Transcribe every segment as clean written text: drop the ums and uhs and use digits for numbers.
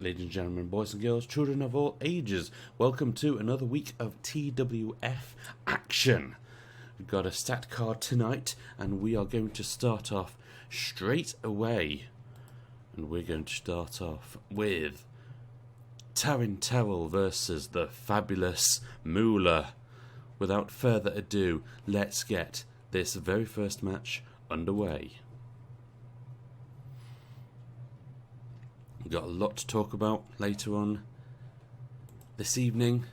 Ladies and gentlemen, boys and girls, children of all ages, welcome to another week of TWF action. We've got a stat card tonight, and we are going to start off straight away. And we're going to start off with Taryn Terrell versus the fabulous Moolah. Without further ado, let's get this very first match underway. We've got a lot to talk about later on this evening.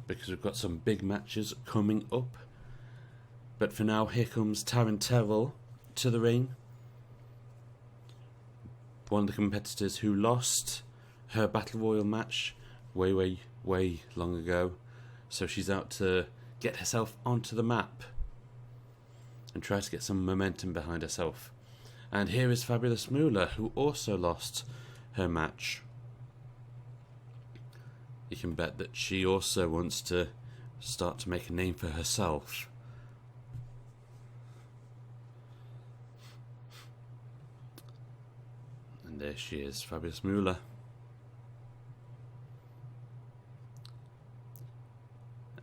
Because we've got some big matches coming up. But for now, here comes Taryn Terrell to the ring. One of the competitors who lost her Battle Royal match way long ago. So she's out to get herself onto the map and try to get some momentum behind herself. And here is fabulous Moolah, who also lost her match. You can bet that she also wants to start to make a name for herself. And there she is, fabulous Moolah.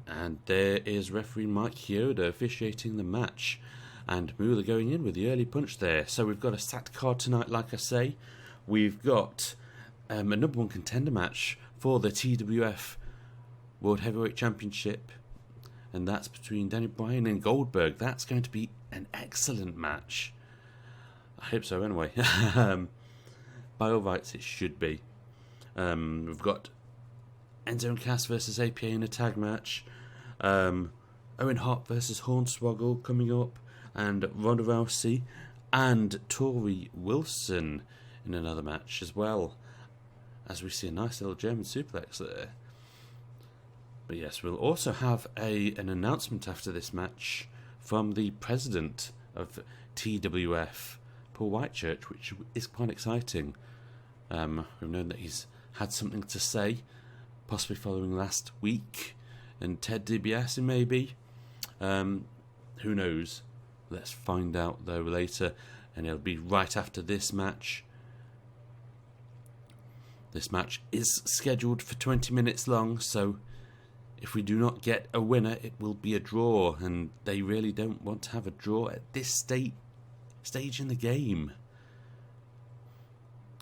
And there is referee Mike Yoda officiating the match. And Moolah going in with the early punch there. So we've got a stat card tonight, like I say. We've got a number one contender match for the TWF World Heavyweight Championship. And that's between Bryan and Goldberg. That's going to be an excellent match. I hope so anyway. By all rights, it should be. We've got Enzo Big Cass versus APA in a tag match. Owen Hart versus Hornswoggle coming up. And Ronda Rousey and Torrie Wilson in another match as well. As we see a nice little German suplex there. But yes, we'll also have an announcement after this match from the president of TWF, Paul Whitechurch, which is quite exciting. We've known that he's had something to say, possibly following last week, and DiBiase maybe. Who knows? Let's find out though later, and it'll be right after this match. This match is scheduled for 20 minutes long, so if we do not get a winner, it will be a draw, and they really don't want to have a draw at this stage in the game.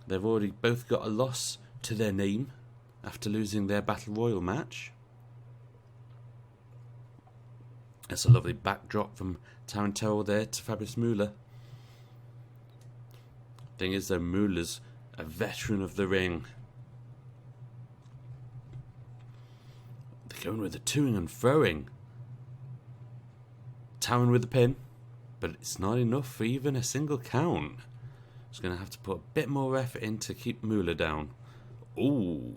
They've already both got a loss to their name after losing their Battle Royal match. That's a lovely backdrop from Taryn Terrell there to fabulous Moolah. Thing is though, Moolah's a veteran of the ring. They're going with the toing and throwing. Taryn with the pin, but it's not enough for even a single count. It's going to have to put a bit more effort in to keep Moolah down. Ooh.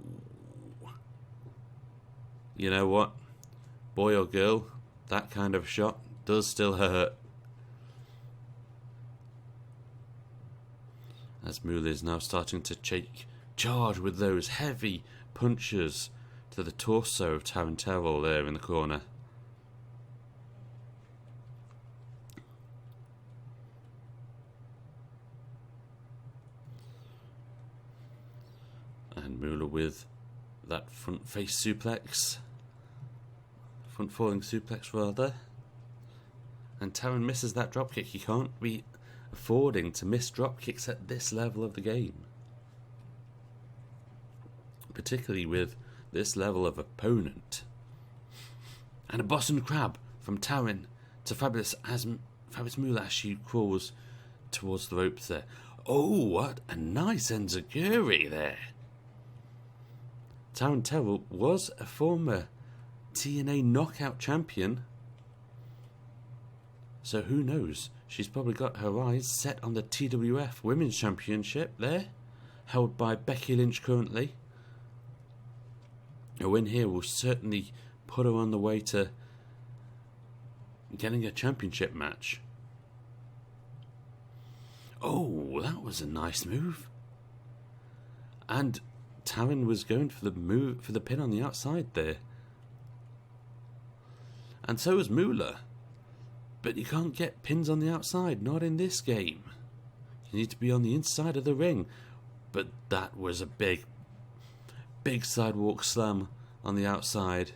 You know what? Boy or girl, that kind of shot does still hurt. As Moolah is now starting to charge with those heavy punches to the torso of Taryn Terrell there in the corner. And Moolah with that front face suplex. Front falling suplex rather. And Taryn misses that dropkick. You can't be affording to miss dropkicks at this level of the game. Particularly with this level of opponent. And a Boston Crab from Taryn to fabulous Moolah as she crawls towards the ropes there. Oh, what a nice enziguri there. Taryn Terrell was a former TNA knockout champion. So who knows? She's probably got her eyes set on the TWF Women's Championship there, held by Becky Lynch currently. A win here will certainly put her on the way to getting a championship match. Oh, that was a nice move. And Taryn was going for the pin on the outside there. And so was Moolah. But you can't get pins on the outside, not in this game. You need to be on the inside of the ring. But that was a big sidewalk slam on the outside.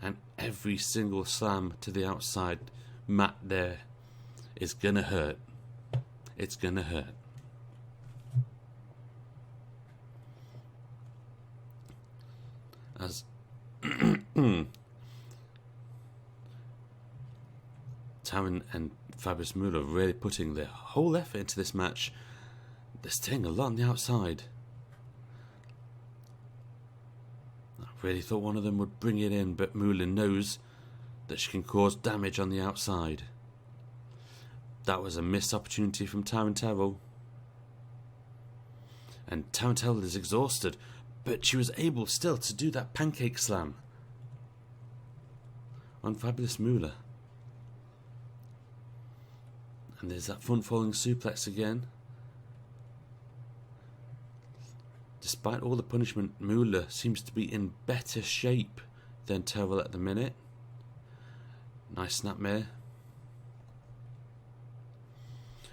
And every single slam to the outside mat there is gonna hurt. It's gonna hurt. As Taryn and Fabulous Moolah really putting their whole effort into this match. They're staying a lot on the outside. I really thought one of them would bring it in, but Moolah knows that she can cause damage on the outside. That was a missed opportunity from Terrell. And Terrell is exhausted, but she was able still to do that pancake slam on Fabulous Moolah. And there's that front falling suplex again. Despite all the punishment, Moolah seems to be in better shape than Terrell at the minute. Nice snapmare.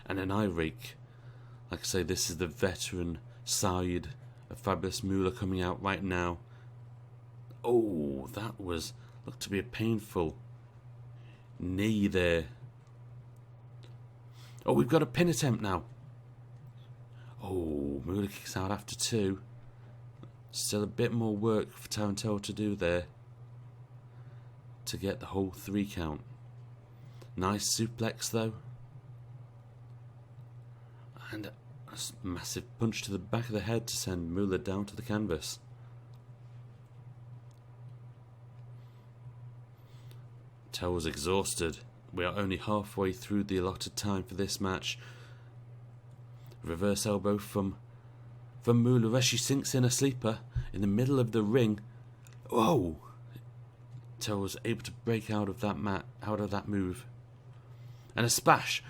And an eye rake. Like I say, this is the veteran side of Fabulous Moolah coming out right now. Oh, that looked to be a painful knee there. Oh, we've got a pin attempt now. Oh, Moolah kicks out after 2. Still a bit more work for Terrell to do there to get the whole 3 count. Nice suplex though. And a massive punch to the back of the head to send Moolah down to the canvas. Terrell's exhausted. We are only halfway through the allotted time for this match. Reverse elbow from Moolah as she sinks in a sleeper in the middle of the ring. Whoa! Terrell was able to break out of that move. And a splash.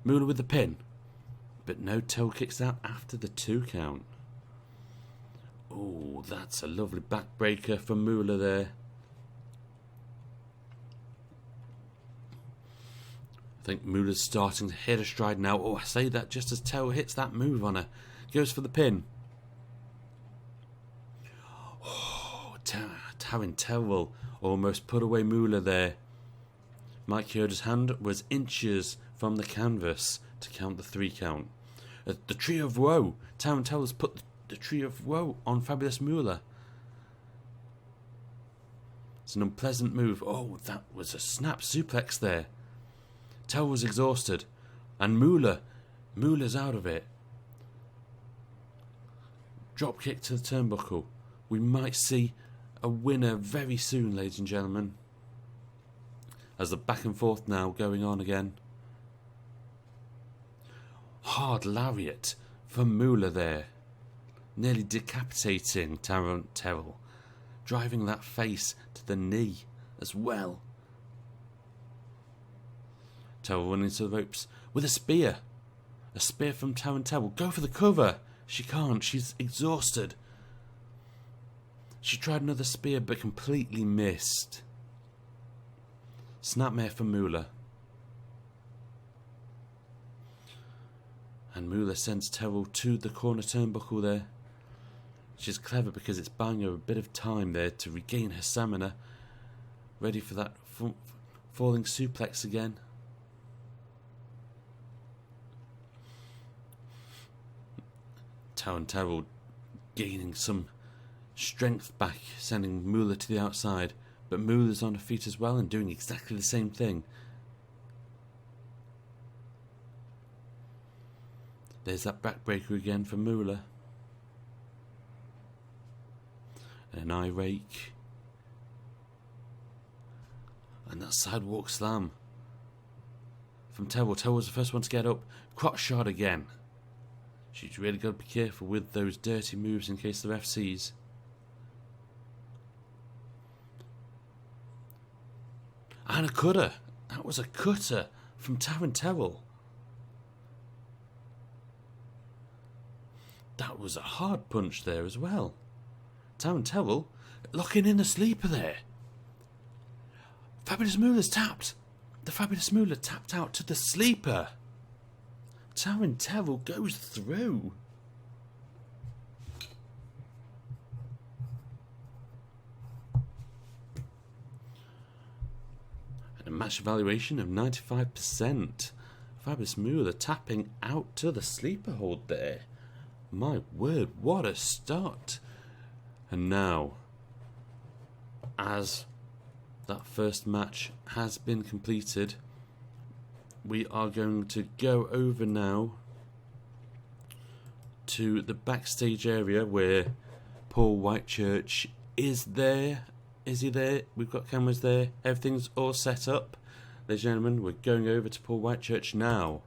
Moolah with the pin. But no, Terrell kicks out after the 2 count. Oh, that's a lovely backbreaker from Moolah there. I think Moolah's starting to hit a stride now. Oh, I say that just as Terrell hits that move on her. Goes for the pin. Oh, Terrell almost put away Moolah there. Mike Chioda's hand was inches from the canvas to count the 3 count. The Tree of Woe. Terrell's put the Tree of Woe on Fabulous Moolah. It's an unpleasant move. Oh, that was a snap suplex there. Terrell was exhausted. And Moolah's out of it. Drop kick to the turnbuckle. We might see a winner very soon, ladies and gentlemen. As the back and forth now going on again. Hard lariat from Moolah there. Nearly decapitating Terrell. Driving that face to the knee as well. Terrell running to the ropes with a spear. A spear from Terrell. Go for the cover. She can't. She's exhausted. She tried another spear but completely missed. Snapmare from Moolah. And Moolah sends Terrell to the corner turnbuckle there. She's clever because it's buying her a bit of time there to regain her stamina. Ready for that falling suplex again. Terrell gaining some strength back, sending Moolah to the outside. But Moolah's on her feet as well and doing exactly the same thing. There's that backbreaker again for Moolah. An eye rake. And that sidewalk slam from Terrell. Terrell was the first one to get up. Crotch shot again. She's really got to be careful with those dirty moves in case the ref sees. And a cutter. That was a cutter from Terrell. That was a hard punch there as well. Terrell locking in the sleeper there. Fabulous Moolah's tapped. The fabulous Moolah tapped out to the sleeper. Taryn Terrell goes through. And a match evaluation of 95%. Fabulous Moolah tapping out to the sleeper hold there. My word, what a start. And now, as that first match has been completed, we are going to go over now to the backstage area where Paul Whitechurch is there. Is he there? We've got cameras there. Everything's all set up. Ladies and gentlemen, we're going over to Paul Whitechurch now.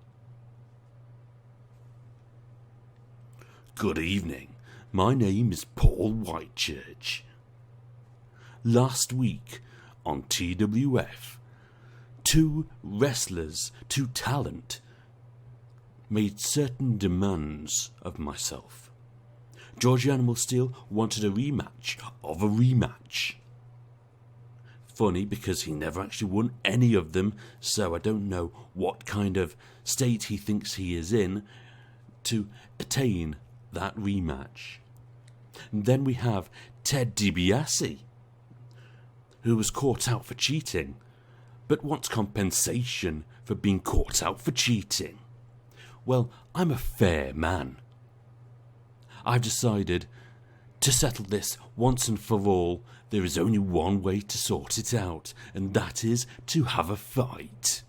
Good evening. My name is Paul Whitechurch. Last week on TWF, two wrestlers, two talent, made certain demands of myself. George Animal Steele wanted a rematch of a rematch. Funny because he never actually won any of them, so I don't know what kind of state he thinks he is in to attain that rematch. And then we have Ted DiBiase, who was caught out for cheating, but wants compensation for being caught out for cheating. Well, I'm a fair man. I've decided to settle this once and for all. There is only one way to sort it out, and that is to have a fight.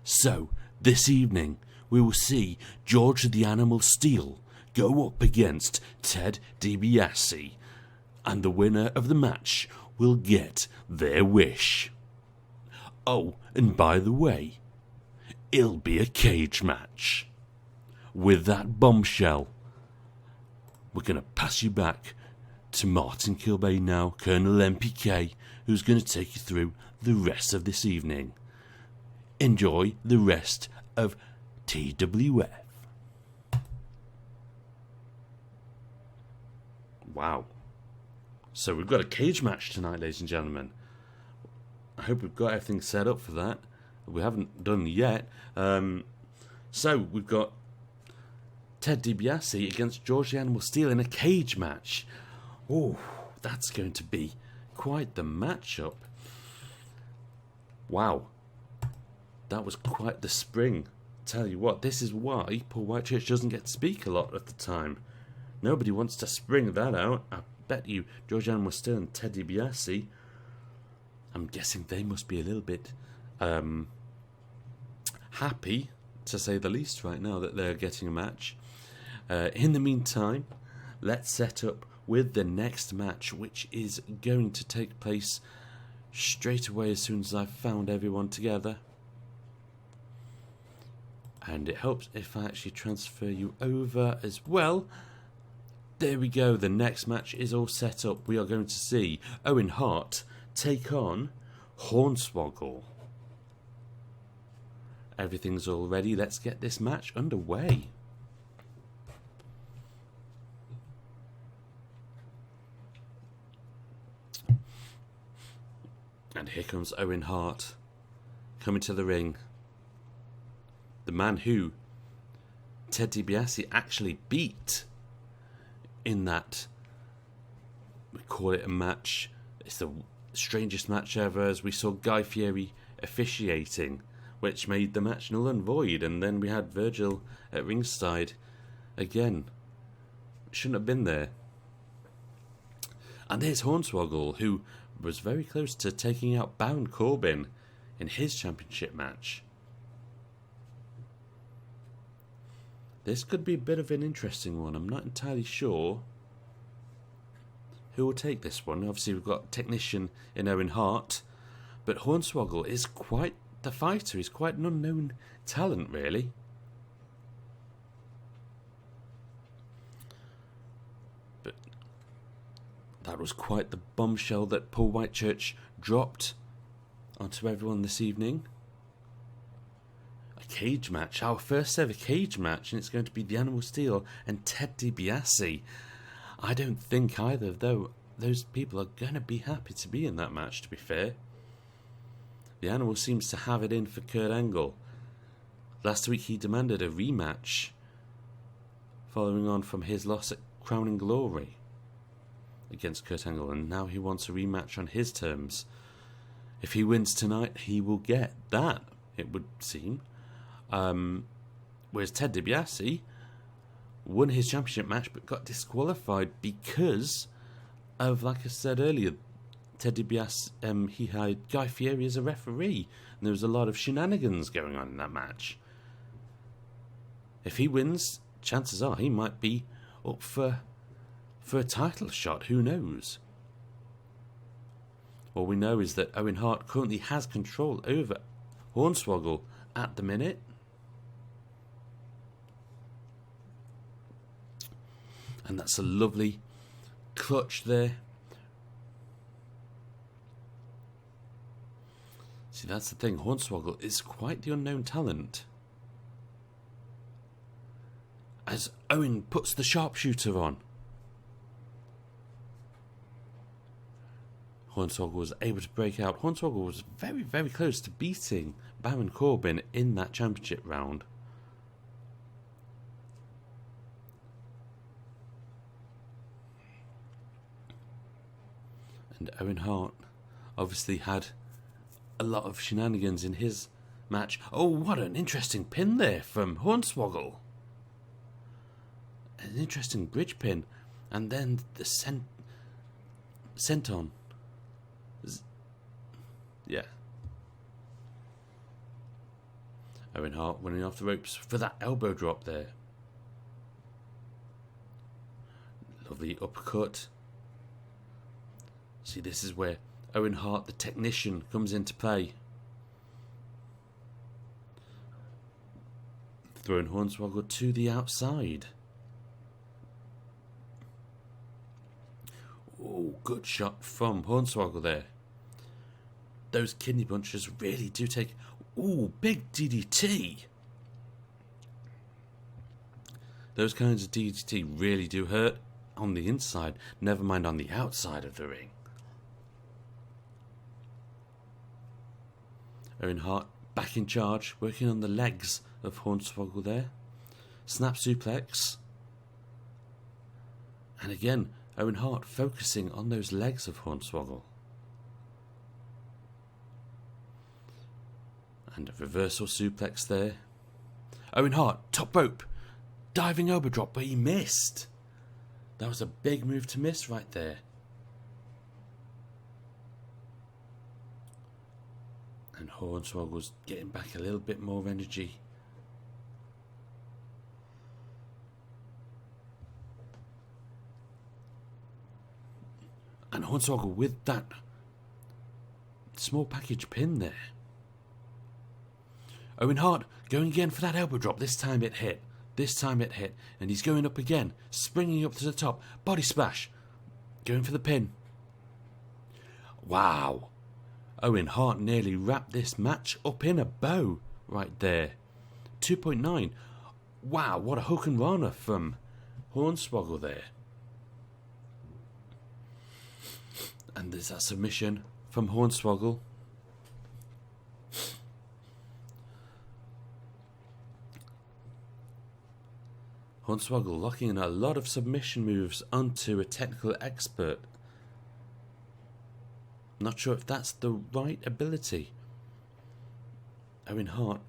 So, this evening, we will see George the Animal Steele go up against Ted DiBiase, and the winner of the match will get their wish. Oh, and by the way, it'll be a cage match. With that bombshell, we're going to pass you back to Martin Kilbane now, Colonel MPK, who's going to take you through the rest of this evening. Enjoy the rest of TWF. Wow. So we've got a cage match tonight, ladies and gentlemen. I hope we've got everything set up for that. We haven't done yet. So we've got Ted DiBiase against George the Animal Steele in a cage match. Oh, that's going to be quite the matchup. Wow. That was quite the spring. Tell you what, this is why Paul Whitechurch doesn't get to speak a lot at the time. Nobody wants to spring that out. I bet you George Animal Steele and Ted DiBiase, I'm guessing they must be a little bit happy, to say the least, right now that they're getting a match. In the meantime, let's set up with the next match, which is going to take place straight away as soon as I've found everyone together. And it helps if I actually transfer you over as well. There we go, the next match is all set up. We are going to see Owen Hart take on Hornswoggle. Everything's all ready. Let's get this match underway. And here comes Owen Hart coming to the ring. The man who Ted DiBiase actually beat in that, we call it a match. It's the strangest match ever, as we saw Guy Fieri officiating, which made the match null and void. And then we had Virgil at ringside again. Shouldn't have been there. And there's Hornswoggle, who was very close to taking out Baron Corbin in his championship match. This could be a bit of an interesting one. I'm not entirely sure who will take this one. Obviously, we've got technician in Owen Hart, but Hornswoggle is quite the fighter. He's quite an unknown talent, really. But that was quite the bombshell that Paul Whitechurch dropped onto everyone this evening. A cage match, our first ever cage match, and it's going to be the Animal Steele and Ted DiBiase. I don't think either of those people are going to be happy to be in that match, to be fair. The animal seems to have it in for Kurt Angle. Last week he demanded a rematch following on from his loss at Crowning Glory against Kurt Angle, and now he wants a rematch on his terms. If he wins tonight, he will get that, it would seem. Whereas Ted DiBiase won his championship match but got disqualified because of, like I said earlier, Ted DiBiase, he had Guy Fieri as a referee, and there was a lot of shenanigans going on in that match. If he wins, chances are he might be up for a title shot, who knows? All we know is that Owen Hart currently has control over Hornswoggle at the minute. And that's a lovely clutch there. See, that's the thing. Hornswoggle is quite the unknown talent. As Owen puts the sharpshooter on. Hornswoggle was able to break out. Hornswoggle was very, very close to beating Baron Corbin in that championship round. And Owen Hart obviously had a lot of shenanigans in his match. Oh, what an interesting pin there from Hornswoggle. An interesting bridge pin. And then the senton. Yeah. Owen Hart running off the ropes for that elbow drop there. Lovely uppercut. See, this is where Owen Hart, the technician, comes into play. Throwing Hornswoggle to the outside. Oh, good shot from Hornswoggle there. Those kidney punches really do take... Ooh, big DDT. Those kinds of DDT really do hurt on the inside, never mind on the outside of the ring. Owen Hart back in charge, working on the legs of Hornswoggle there. Snap suplex. And again, Owen Hart focusing on those legs of Hornswoggle. And a reversal suplex there. Owen Hart, top rope. Diving elbow drop, but he missed. That was a big move to miss right there. And Hornswoggle's getting back a little bit more energy. And Hornswoggle with that small package pin there. Owen Hart going again for that elbow drop. This time it hit. This time it hit. And he's going up again. Springing up to the top. Body splash. Going for the pin. Wow. Owen Hart nearly wrapped this match up in a bow right there. 2.9. Wow, what a hook and runner from Hornswoggle there. And there's that submission from Hornswoggle. Hornswoggle locking in a lot of submission moves onto a technical expert. Not sure if that's the right ability. Owen Hart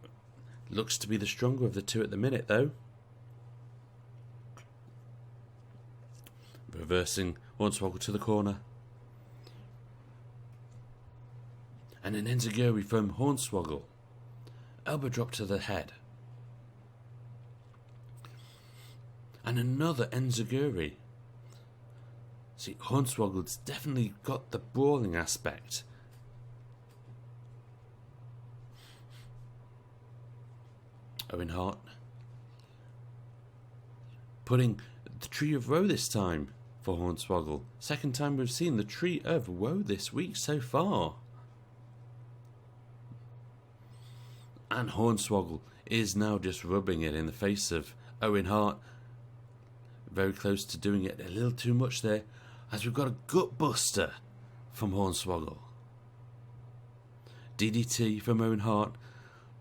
looks to be the stronger of the two at the minute, though. Reversing Hornswoggle to the corner. And an enziguri from Hornswoggle. Elbow drop to the head. And another enziguri. See, Hornswoggle's definitely got the brawling aspect. Owen Hart putting the Tree of Woe this time for Hornswoggle. Second time we've seen the Tree of Woe this week so far. And Hornswoggle is now just rubbing it in the face of Owen Hart. Very close to doing it a little too much there, as we've got a gut buster from Hornswoggle. DDT from Owen Hart.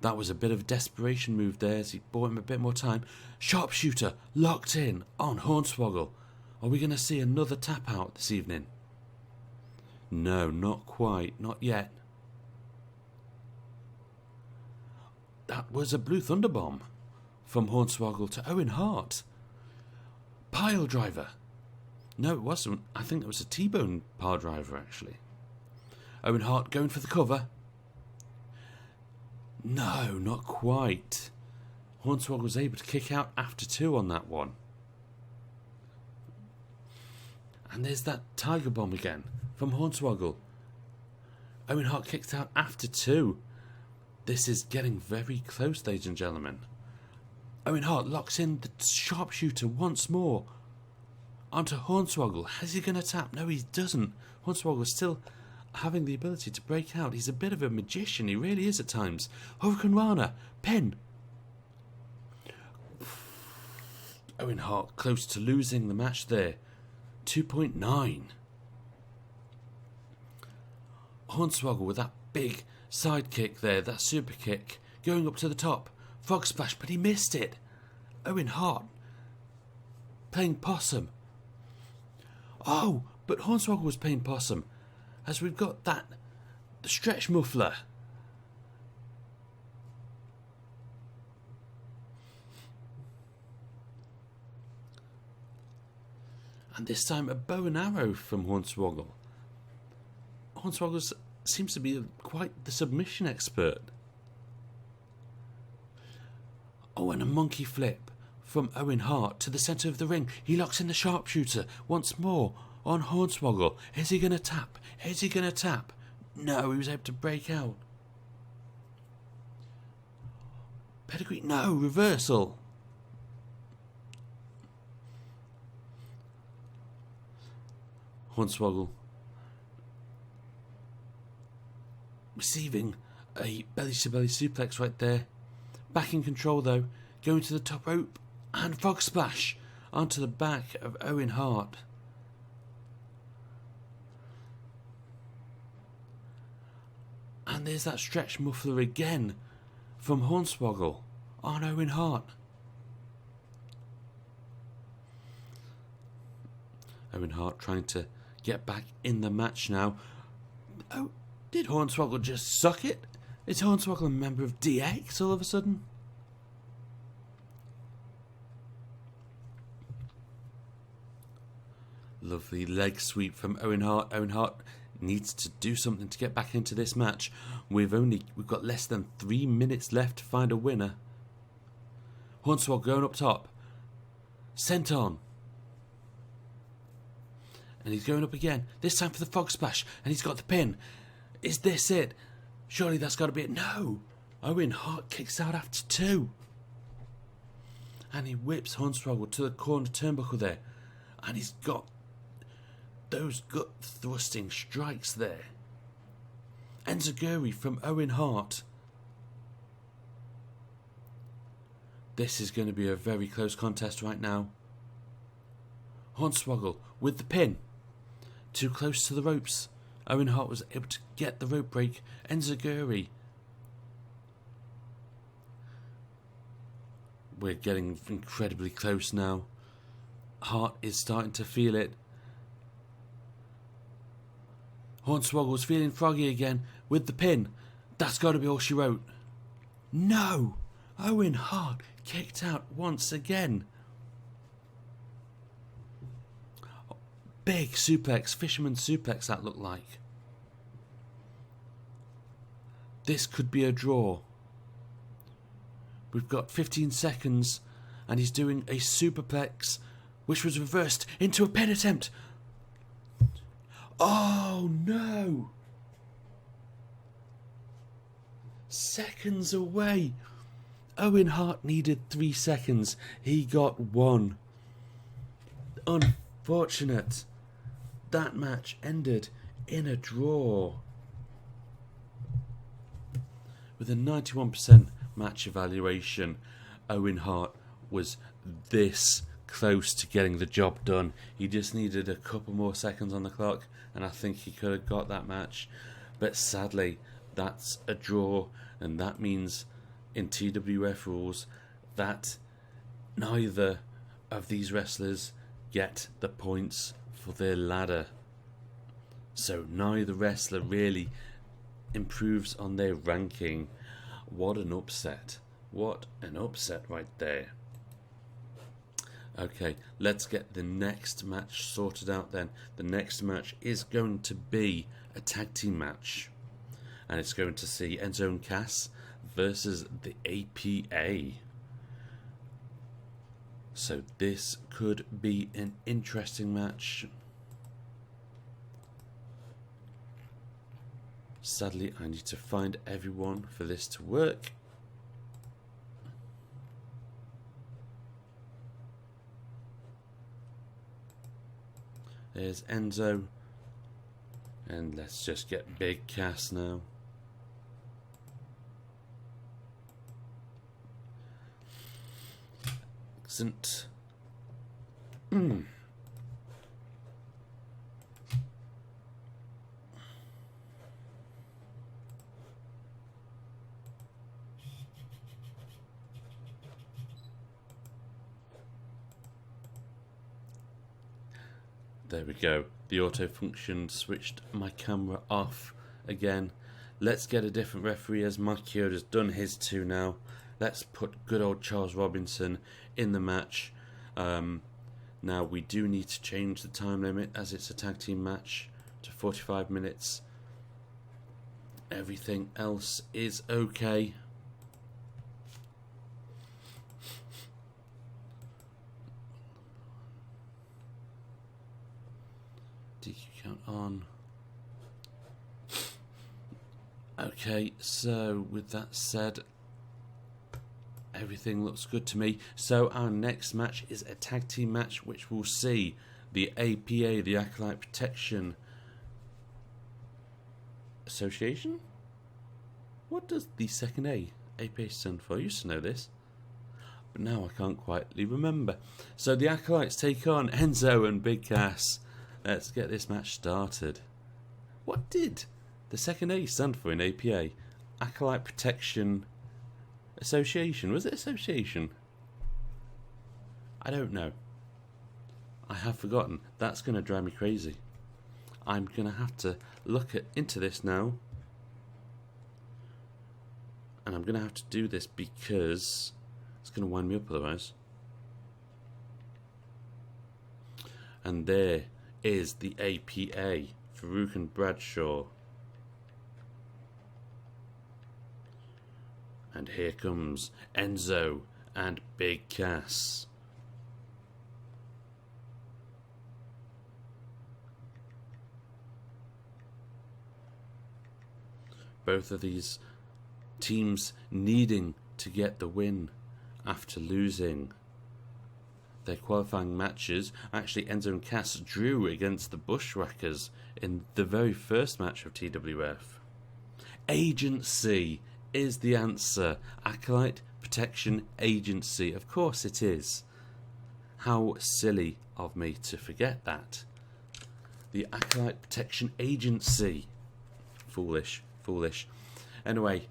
That was a bit of a desperation move there as he bought him a bit more time. Sharpshooter locked in on Hornswoggle. Are we going to see another tap out this evening? No, not quite. Not yet. That was a Blue Thunder Bomb from Hornswoggle to Owen Hart. Pile driver. No, it wasn't. I think it was a T-bone pile driver, actually. Owen Hart going for the cover. No, not quite. Hornswoggle was able to kick out after 2 on that one. And there's that Tiger Bomb again from Hornswoggle. Owen Hart kicked out after 2. This is getting very close, ladies and gentlemen. Owen Hart locks in the sharpshooter once more onto Hornswoggle. Is he going to tap? No, he doesn't. Hornswoggle is still having the ability to break out. He's a bit of a magician. He really is at times. Hurricane Rana. Pin. Owen Hart close to losing the match there. 2.9. Hornswoggle with that big side kick there. That super kick. Going up to the top. Frog splash, but he missed it. Owen Hart playing possum. Oh, but Hornswoggle was playing possum. As we've got the stretch muffler. And this time a bow and arrow from Hornswoggle. Hornswoggle seems to be quite the submission expert. Oh, and a monkey flip from Owen Hart to the centre of the ring. He locks in the sharpshooter once more on Hornswoggle. Is he going to tap? Is he going to tap? No, he was able to break out. Pedigree, no, reversal. Hornswoggle receiving a belly-to-belly suplex right there. Back in control though, going to the top rope and frog splash onto the back of Owen Hart. And there's that stretch muffler again from Hornswoggle on Owen Hart. Owen Hart trying to get back in the match now. Oh, did Hornswoggle just suck it? Is Hornswoggle a member of DX all of a sudden? Lovely leg sweep from Owen Hart. Owen Hart needs to do something to get back into this match. We've got less than 3 minutes left to find a winner. Hornswoggle going up top. Sent on. And he's going up again. This time for the frog splash. And he's got the pin. Is this it? Surely that's got to be it. No. Owen Hart kicks out after 2. And he whips Hornswoggle to the corner turnbuckle there. And he's got those gut thrusting strikes there. Enziguri from Owen Hart. This is going to be a very close contest right now. Hornswoggle with the pin. Too close to the ropes. Owen Hart was able to get the rope break. Enziguri. We're getting incredibly close now. Hart is starting to feel it. Hornswoggle's feeling froggy again with the pin. That's got to be all she wrote. No! Owen Hart kicked out once again. Big suplex, fisherman suplex that looked like. This could be a draw. We've got 15 seconds and he's doing a superplex which was reversed into a pin attempt. Oh no! Seconds away. Owen Hart needed 3 seconds. He got 1. Unfortunate. That match ended in a draw. With a 91% match evaluation, Owen Hart was this close to getting the job done. He just needed a couple more seconds on the clock and I think he could have got that match. But sadly, That's a draw, and that means in TWF rules that neither of these wrestlers get the points for their ladder. So neither wrestler really improves on their ranking. What an upset. What an upset right there. Okay, let's get the next match sorted out then. The next match is going to be a tag team match. And it's going to see Enzo Big Cass versus the APA. So this could be an interesting match. Sadly, I need to find everyone for this to work. There's Enzo. And let's just get Big Cass now. Excellent. There we go. The auto function switched my camera off again. Let's get a different referee as Mike Chioda's done his two now. Let's put good old Charles Robinson in the match. Now we do need to change the time limit as it's a tag team match to 45 minutes. Everything else is okay. DQ count on. Okay, so with that said, everything looks good to me. So our next match is a tag team match which will see the APA, the Acolyte Protection Association? What does the second APA stand for? I used to know this, but now I can't quietly remember. So the Acolytes take on Enzo and Big Cass. Let's get this match started. What did the second A stand for in APA? Acolyte Protection Association. Was it association? I don't know. I have forgotten. That's going to drive me crazy. I'm going to have to look into this now. And I'm going to have to do this because it's going to wind me up otherwise. And there is the APA, Farouk and Bradshaw. And here comes Enzo and Big Cass. Both of these teams needing to get the win after losing their qualifying matches. Actually, Enzo and Cass drew against the Bushwhackers in the very first match of TWF. Agency is the answer. Acolyte Protection Agency. Of course it is. How silly of me to forget that. The Acolyte Protection Agency. Foolish. Foolish. Anyway.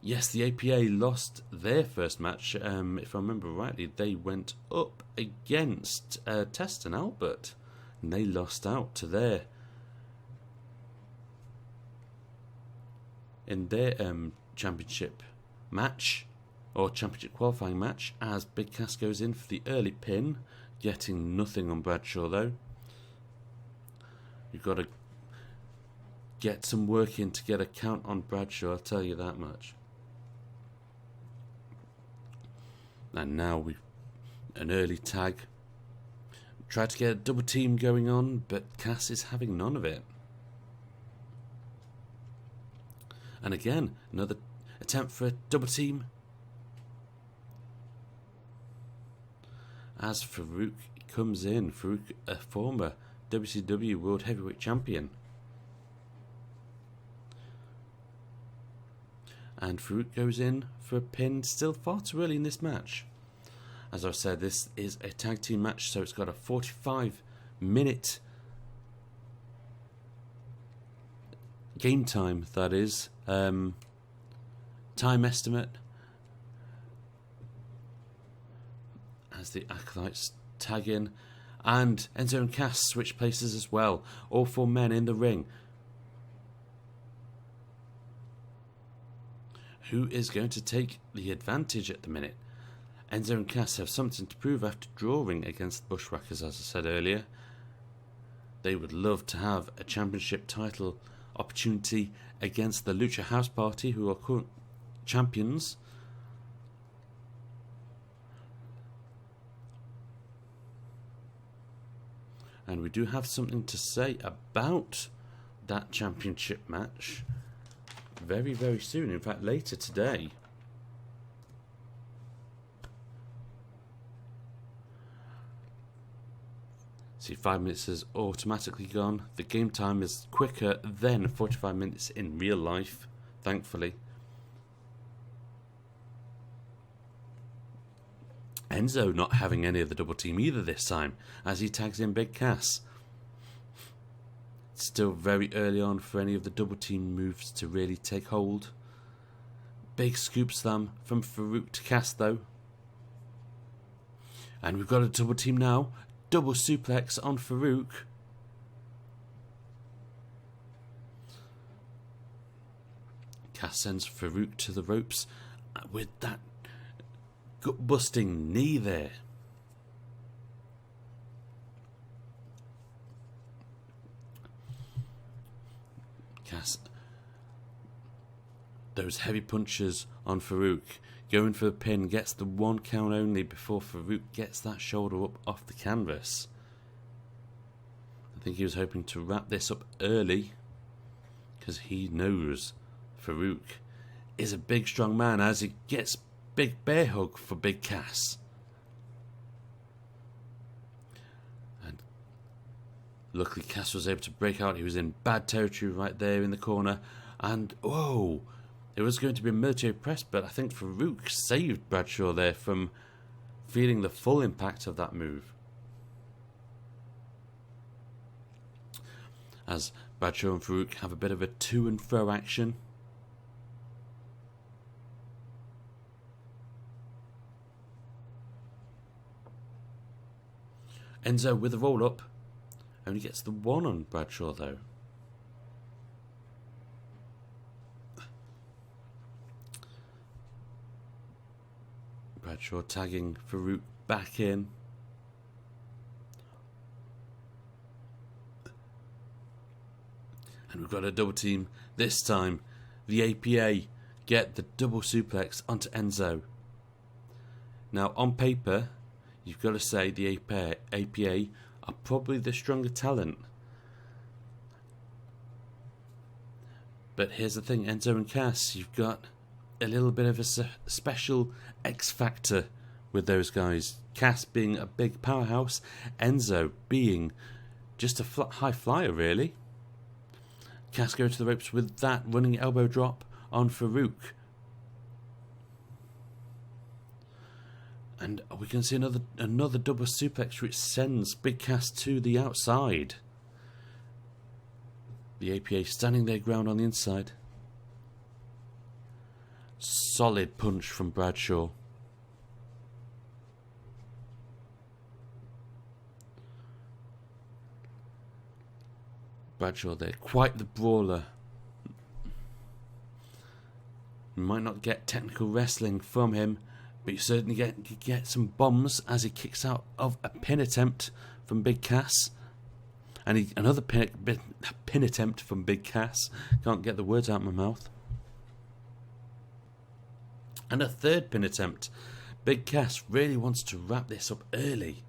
Yes, the APA lost their first match. If I remember rightly, they went up against Test and Albert. And they lost out to their in their championship match, or championship qualifying match, as Big Cass goes in for the early pin, getting nothing on Bradshaw though. You've got to get some work in to get a count on Bradshaw, I'll tell you that much. And now we've an early tag. Tried to get a double team going on, but Cass is having none of it. And again, another attempt for a double team. As Farouk comes in, Farouk, a former WCW World Heavyweight Champion. And Farouk goes in for a pin, still far too early in this match. As I said, this is a tag team match, so it's got a 45-minute game time, that is. Time estimate. As the Acolytes tag in. And Enzo and Cass switch places as well. All 4 men in the ring. Who is going to take the advantage at the minute? Enzo and Cass have something to prove after drawing against the Bushwhackers, as I said earlier. They would love to have a championship title opportunity against the Lucha House Party, who are current champions. And we do have something to say about that championship match very, very soon. In fact, later today. See, 5 minutes has automatically gone. The game time is quicker than 45 minutes in real life, thankfully. Enzo not having any of the double team either this time, as he tags in Big Cass. It's still very early on for any of the double team moves to really take hold. Big scoop slam from Farouk to Cass though. And we've got a double team now. Double suplex on Farouk. Cass sends Farouk to the ropes with that gut-busting knee there. Cass, those heavy punches on Farouk, going for the pin, gets the 1 count only before Farouk gets that shoulder up off the canvas. I think he was hoping to wrap this up early, because he knows Farouk is a big strong man, as he gets big bear hug for Big Cass. And luckily Cass was able to break out. He was in bad territory right there in the corner. And whoa, it was going to be a military press, but I think Farouk saved Bradshaw there from feeling the full impact of that move. As Bradshaw and Farouk have a bit of a to and fro action. Enzo with a roll up. Only gets the 1 on Bradshaw though. Bradshaw tagging Farouk back in. And we've got a double team. This time the APA get the double suplex onto Enzo. Now on paper, you've got to say the APA are probably the stronger talent. But here's the thing, Enzo and Cass, you've got a little bit of a special X factor with those guys. Cass being a big powerhouse, Enzo being just a high flyer really. Cass going to the ropes with that running elbow drop on Farouk. And we can see another double suplex which sends Big Cass to the outside. The APA standing their ground on the inside. Solid punch from Bradshaw. Bradshaw there, quite the brawler. You might not get technical wrestling from him, but you certainly get some bombs as he kicks out of a pin attempt from Big Cass. And another pin attempt from Big Cass. Can't get the words out of my mouth. And a third pin attempt. Big Cass really wants to wrap this up early.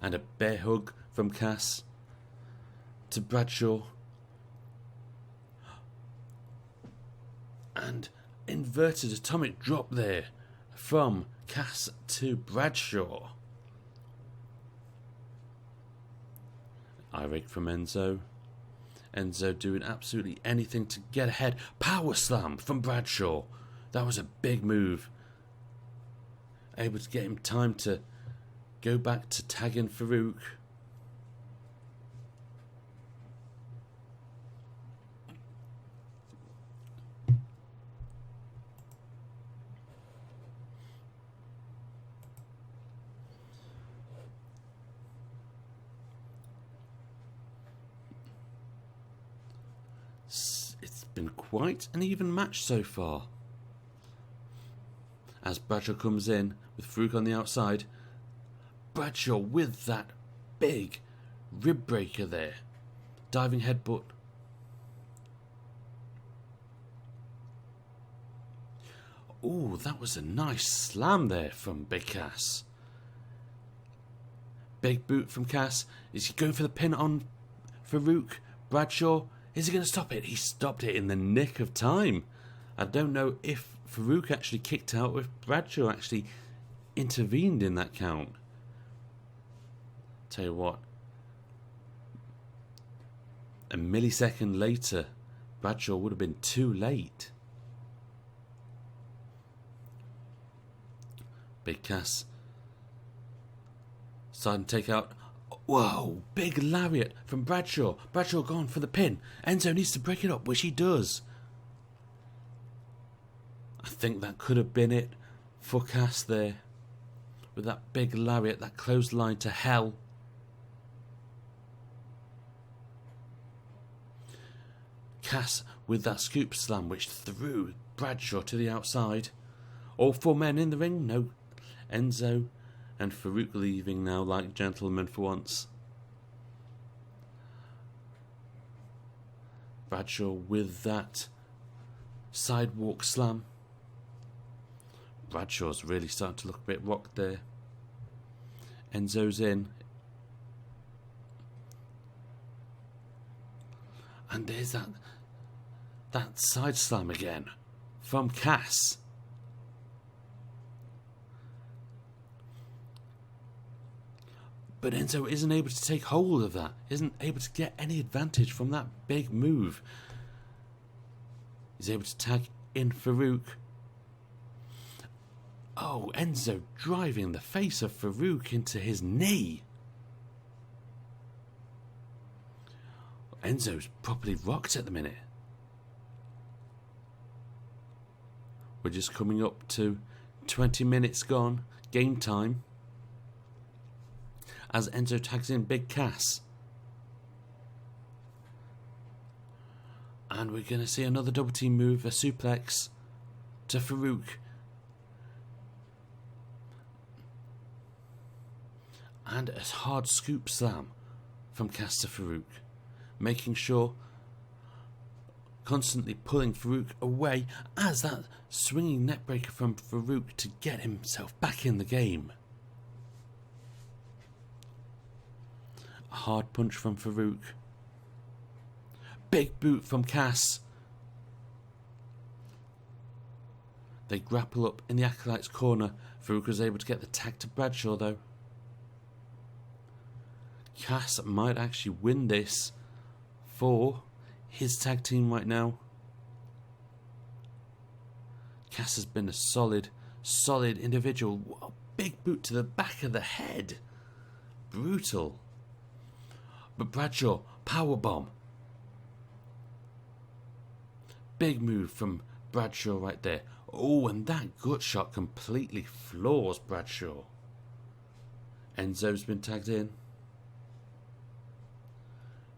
And a bear hug from Cass to Bradshaw. And inverted atomic drop there from Cass to Bradshaw. Eye rake from Enzo. Enzo doing absolutely anything to get ahead. Power slam from Bradshaw. That was a big move. Able to get him time to go back to tagging Farouk. it's been quite an even match so far. As Bradshaw comes in with Farouk on the outside, Bradshaw with that big rib breaker there. Diving headbutt. Oh, that was a nice slam there from Big Cass. Big boot from Cass. Is he going for the pin on Farouk? Bradshaw, is he going to stop it? He stopped it in the nick of time. I don't know if Farouk actually kicked out or if Bradshaw actually intervened in that count. Tell you what, a millisecond later, Bradshaw would have been too late. Big Cass starting to take out. Whoa, big lariat from Bradshaw. Bradshaw gone for the pin. Enzo needs to break it up, which he does. I think that could have been it for Cass there. With that big lariat, that clothesline to hell. Cass with that scoop slam, which threw Bradshaw to the outside. All four men in the ring. No, Enzo and Farouk leaving now like gentlemen for once. Bradshaw with that sidewalk slam. Bradshaw's really starting to look a bit rocked there. Enzo's in. And there's that side slam again from Cass. But Enzo isn't able to take hold of that, isn't able to get any advantage from that big move. He's able to tag in Farouk. Oh, Enzo driving the face of Farouk into his knee. Enzo's properly rocked at the minute. We're just coming up to 20 minutes gone, game time. As Enzo tags in Big Cass. And we're going to see another double team move, a suplex to Farouk. And a hard scoop slam from Cass to Farouk. Making sure, constantly pulling Farouk away as that swinging neckbreaker from Farouk to get himself back in the game. A hard punch from Farouk. Big boot from Cass. They grapple up in the Acolyte's corner. Farouk was able to get the tag to Bradshaw though. Cass might actually win this for his tag team right now. Cass has been a solid individual. What a big boot to the back of the head. Brutal. But Bradshaw, powerbomb. Big move from Bradshaw right there. Oh, and that gut shot completely floors Bradshaw. Enzo's been tagged in.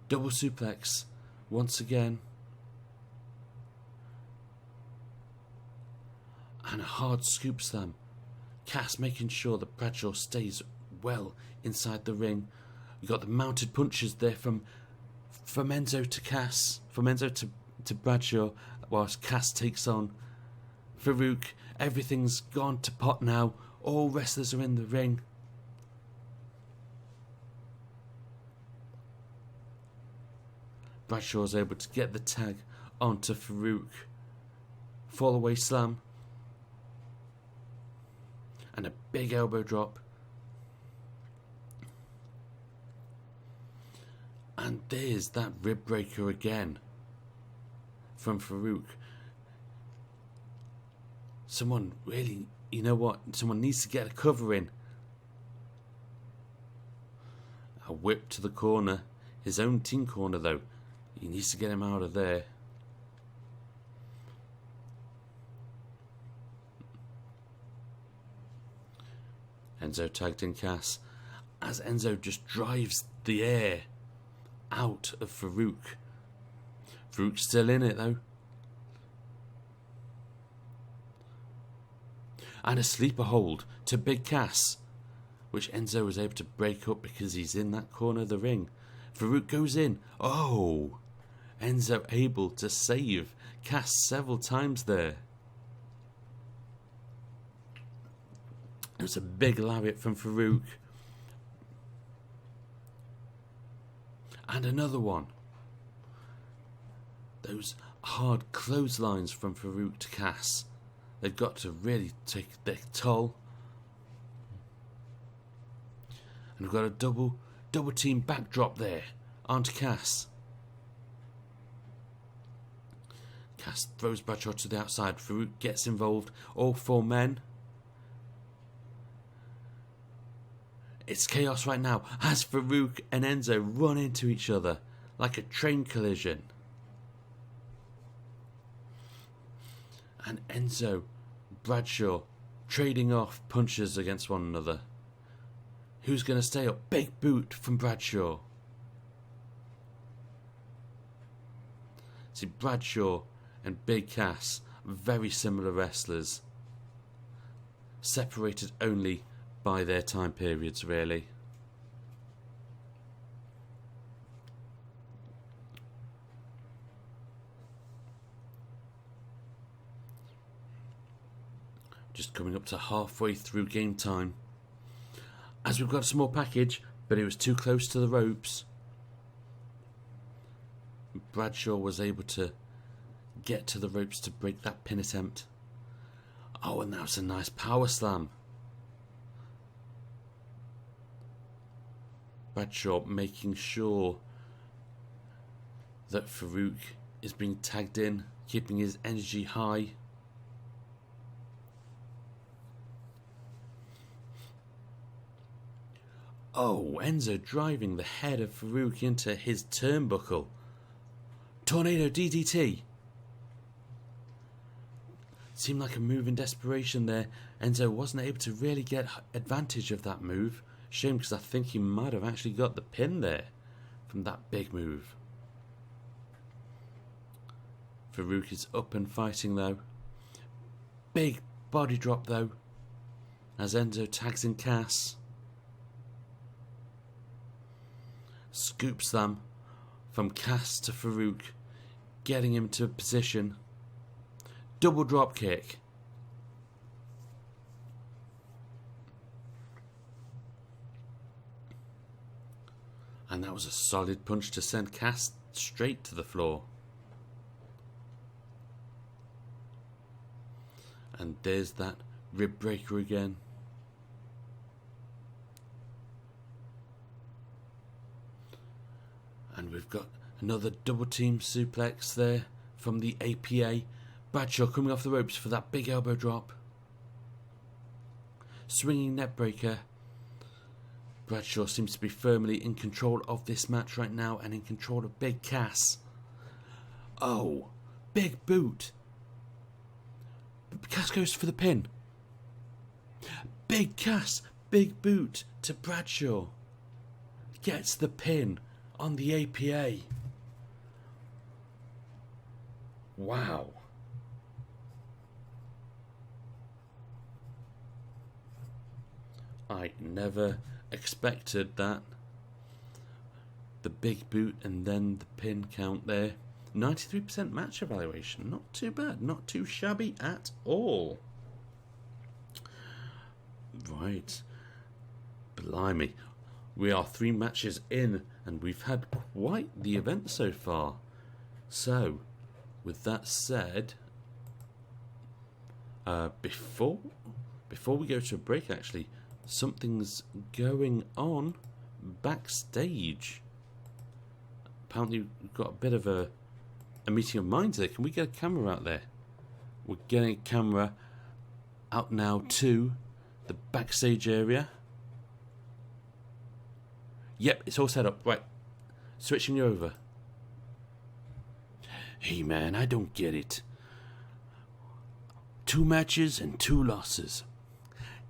Double suplex once again. And a hard scoop slam. Cass making sure that Bradshaw stays well inside the ring. You got the mounted punches there from Enzo to Cass. From Enzo to Bradshaw. Whilst Cass takes on Farouk. Everything's gone to pot now. All wrestlers are in the ring. Bradshaw's able to get the tag onto Farouk. Fall away slam. And a big elbow drop. And there's that rib breaker again from Farouk. Someone really, you know what? Someone needs to get a cover in. A whip to the corner. His own team corner though. He needs to get him out of there. Enzo tagged in Cass as Enzo just drives the air out of Farouk. Farouk's still in it though. And a sleeper hold to Big Cass, which Enzo was able to break up because he's in that corner of the ring. Farouk goes in. Oh! Enzo able to save Cass several times there. It was a big lariat from Farouk. And another one. Those hard clotheslines from Farouk to Cass. They've got to really take their toll. And we've got a double team backdrop there onto Cass. Cass throws Bradshaw to the outside. Farouk gets involved. All four men. It's chaos right now as Farouk and Enzo run into each other like a train collision. And Enzo, Bradshaw trading off punches against one another. Who's going to stay up? Big boot from Bradshaw. See, Bradshaw and Big Cass, very similar wrestlers. Separated only by their time periods, really. Just coming up to halfway through game time. As we've got a small package, but it was too close to the ropes. Bradshaw was able to get to the ropes to break that pin attempt. Oh, and that was a nice power slam. Bradshaw making sure that Farouk is being tagged in, keeping his energy high. Oh, Enzo driving the head of Farouk into his turnbuckle. Tornado DDT. Seemed like a move in desperation there. Enzo wasn't able to really get advantage of that move. Shame, because I think he might have actually got the pin there from that big move. Farouk is up and fighting though. Big body drop though, as Enzo tags in Cass. Scoop slam from Cass to Farouk, getting him to a position. Double drop kick. And that was a solid punch to send Cass straight to the floor. And there's that rib breaker again. And we've got another double team suplex there from the APA. Bradshaw coming off the ropes for that big elbow drop. Swinging net breaker. Bradshaw seems to be firmly in control of this match right now and in control of Big Cass. Oh, big boot. Cass goes for the pin. Big Cass, big boot to Bradshaw. Gets the pin on the APA. Wow. I never expected that. The big boot and then the pin count there. 93% match evaluation. Not too bad. Not too shabby at all. Right. Blimey. We are 3 matches in and we've had quite the event so far. So, with that said, before we go to a break, actually, something's going on backstage. Apparently we've got a bit of a meeting of minds there. Can we get a camera out there? We're getting a camera out now to the backstage area. Yep, it's all set up. Right, switching you over. Hey man, I don't get it. 2 matches and 2 losses.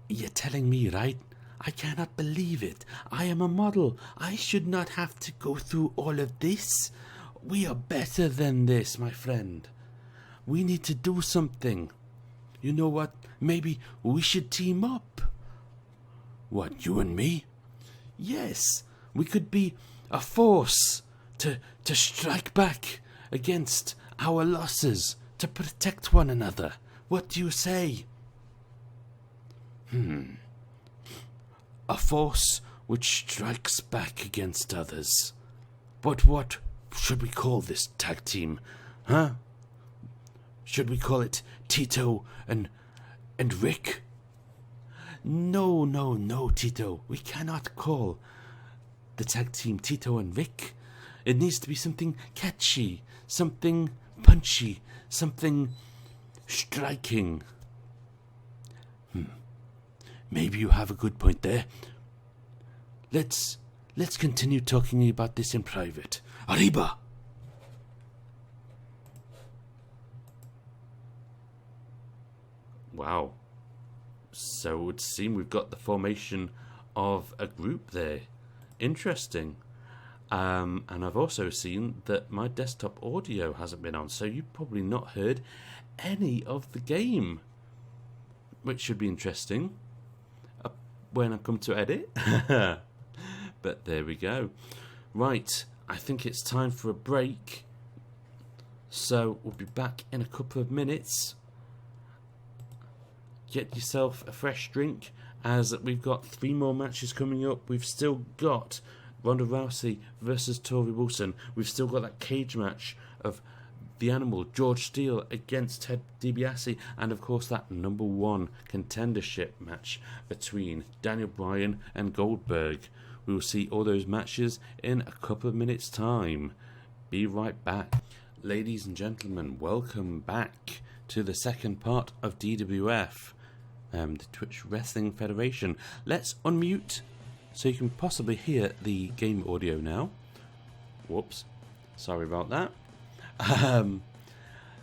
You're telling me, right? I cannot believe it. I am a model. I should not have to go through all of this. We are better than this, my friend. We need to do something. You know what? Maybe we should team up. What, you and me? Yes, we could be a force to strike back against our losses, to protect one another. What do you say? A force which strikes back against others. But what should we call this tag team? Huh? Should we call it Tito and Rick? No, Tito. We cannot call the tag team Tito and Rick. It needs to be something catchy, something punchy, something striking. Maybe you have a good point there. Let's continue talking about this in private. Arriba! Wow. So it would seem we've got the formation of a group there. Interesting. And I've also seen that my desktop audio hasn't been on, so you've probably not heard any of the game, which should be interesting when I come to edit. But there we go. Right, I think it's time for a break, so we'll be back in a couple of minutes. Get yourself a fresh drink, as we've got 3 more matches coming up. We've still got Ronda Rousey versus Torrie Wilson. We've still got that cage match of the Animal, George Steele, against Ted DiBiase, and of course that number 1 contendership match between Daniel Bryan and Goldberg. We will see all those matches in a couple of minutes' time. Be right back. Ladies and gentlemen, welcome back to the second part of DWF, the Twitch Wrestling Federation. Let's unmute so you can possibly hear the game audio now. Whoops, sorry about that.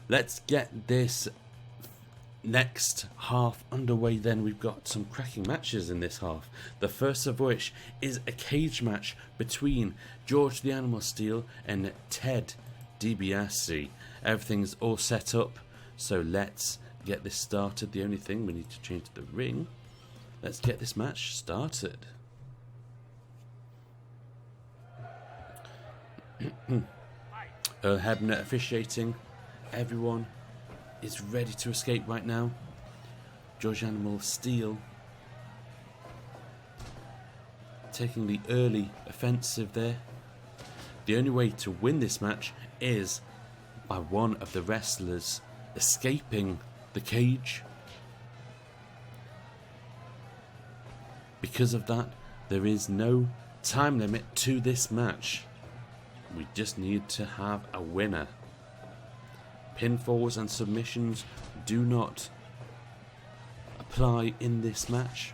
Let's get this next half underway then. We've got some cracking matches in this half. The first of which is a cage match between George the Animal Steele and Ted DiBiase. Everything's all set up, so let's get this started. The only thing, we need to change the ring. Let's get this match started. Earl Hebner officiating. Everyone is ready to escape right now. George Animal Steele taking the early offensive there. The only way to win this match is by one of the wrestlers escaping the cage. Because of that, there is no time limit to this match. We just need to have a winner. Pinfalls and submissions do not apply in this match.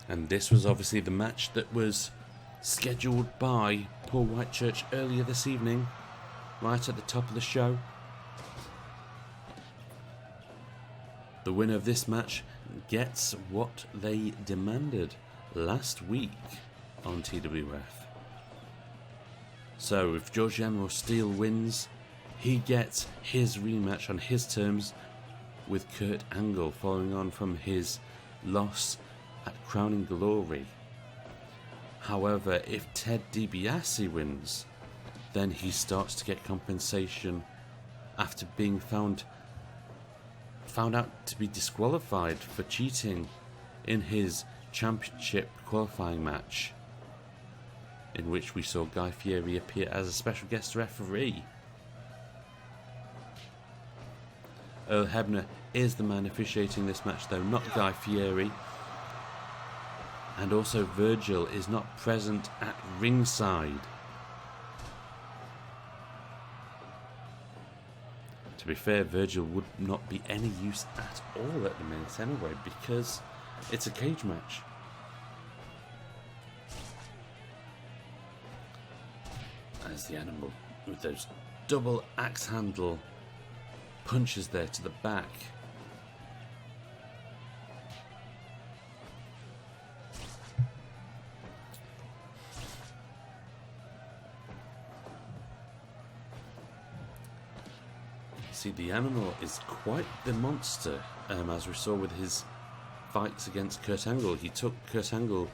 And this was obviously the match that was scheduled by Paul Whitechurch earlier this evening, right at the top of the show. The winner of this match gets what they demanded last week on TWF. So if George Animal Steele wins, he gets his rematch on his terms with Kurt Angle, following on from his loss at Crowning Glory. However, if Ted DiBiase wins, then he starts to get compensation after being found out to be disqualified for cheating in his championship qualifying match, in which we saw Guy Fieri appear as a special guest referee. Earl Hebner is the man officiating this match though, not Guy Fieri. And also Virgil is not present at ringside. To be fair, Virgil would not be any use at all at the minute anyway, because it's a cage match. As the Animal, with those double axe handle punches there to the back. See, the Animal is quite the monster, as we saw with his fights against Kurt Angle. He took Kurt Angle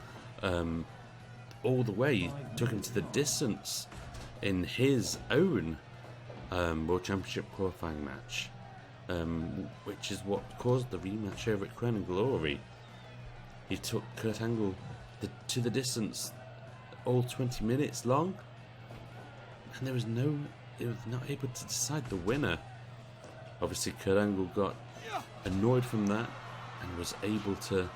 all the way, he took him to the distance in his own World Championship qualifying match, which is what caused the rematch over at Crown and Glory. He took Kurt Angle to the distance, all 20 minutes long, and he was not able to decide the winner. Obviously, Kurt Angle got annoyed from that and was able to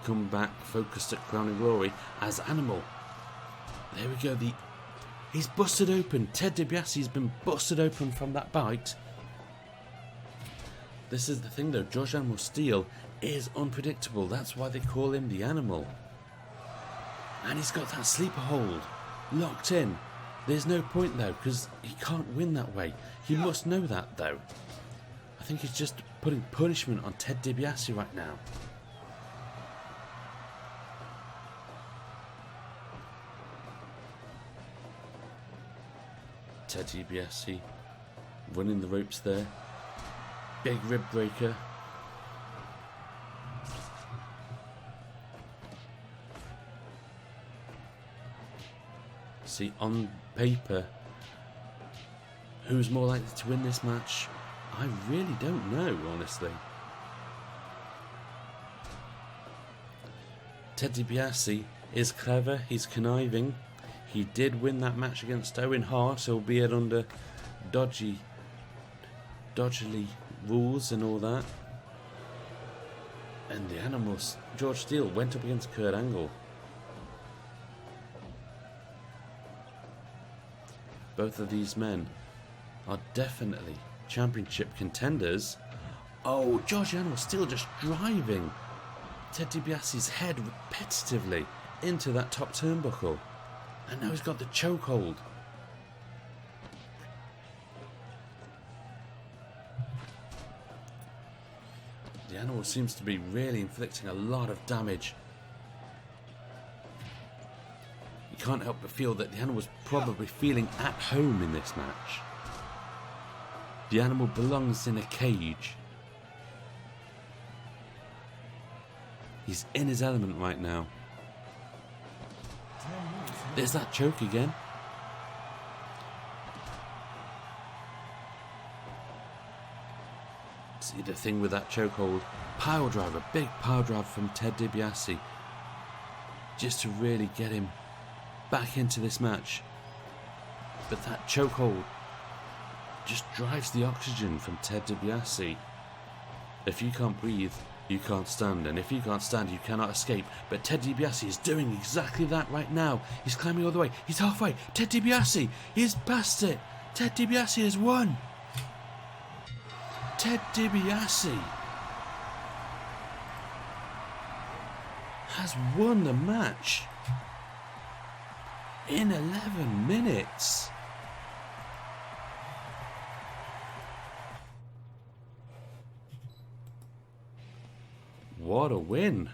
come back focused at Crown and Glory as Animal. There we go. He's busted open. Ted DiBiase's been busted open from that bite. This is the thing though, George Animal Steele is unpredictable. That's why they call him the Animal. And he's got that sleeper hold locked in. There's no point though, because he can't win that way. He must know that though. I think he's just putting punishment on Ted DiBiase right now. Ted DiBiase running the ropes there. Big rib breaker. See, on paper, who's more likely to win this match? I really don't know, honestly. Ted DiBiase is clever, he's conniving. He did win that match against Owen Hart, albeit under dodgily rules and all that. And the Animals, George Steele, went up against Kurt Angle. Both of these men are definitely championship contenders. Oh, George Animal Steele just driving Ted DiBiase's head repetitively into that top turnbuckle. And now he's got the chokehold. The Animal seems to be really inflicting a lot of damage. You can't help but feel that the Animal's probably feeling at home in this match. The Animal belongs in a cage. He's in his element right now. There's that choke again. See the thing with that chokehold. Pile driver, big pile driver from Ted DiBiase. Just to really get him back into this match. But that chokehold just drives the oxygen from Ted DiBiase. If you can't breathe, you can't stand, and if you can't stand, you cannot escape. But Ted DiBiase is doing exactly that right now. He's climbing all the way. He's halfway. Ted DiBiase is past it. Ted DiBiase has won. Ted DiBiase has won the match in 11 minutes. What a win.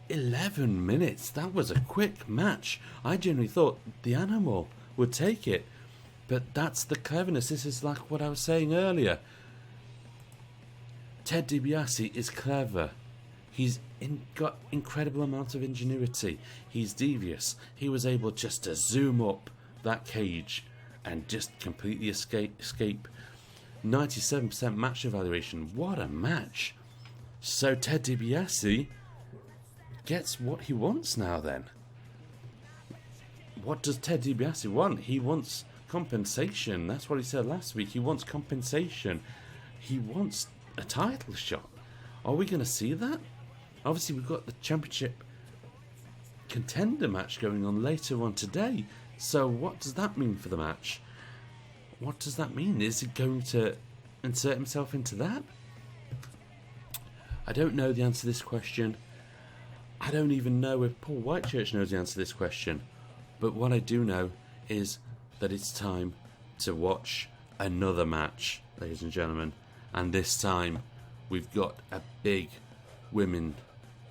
11 minutes. That was a quick match. I genuinely thought the Animal would take it. But that's the cleverness. This is like what I was saying earlier. Ted DiBiase is clever. He's got incredible amounts of ingenuity. He's devious. He was able just to zoom up that cage and just completely escape. 97% match evaluation. What a match. So Ted DiBiase gets what he wants now then. What does Ted DiBiase want? He wants compensation. That's what he said last week. He wants compensation. He wants a title shot. Are we going to see that? Obviously we've got the championship contender match going on later on today. So what does that mean for the match? What does that mean? Is he going to insert himself into that? I don't know the answer to this question. I don't even know if Paul Whitechurch knows the answer to this question. But what I do know is that it's time to watch another match, ladies and gentlemen. And this time, we've got a big women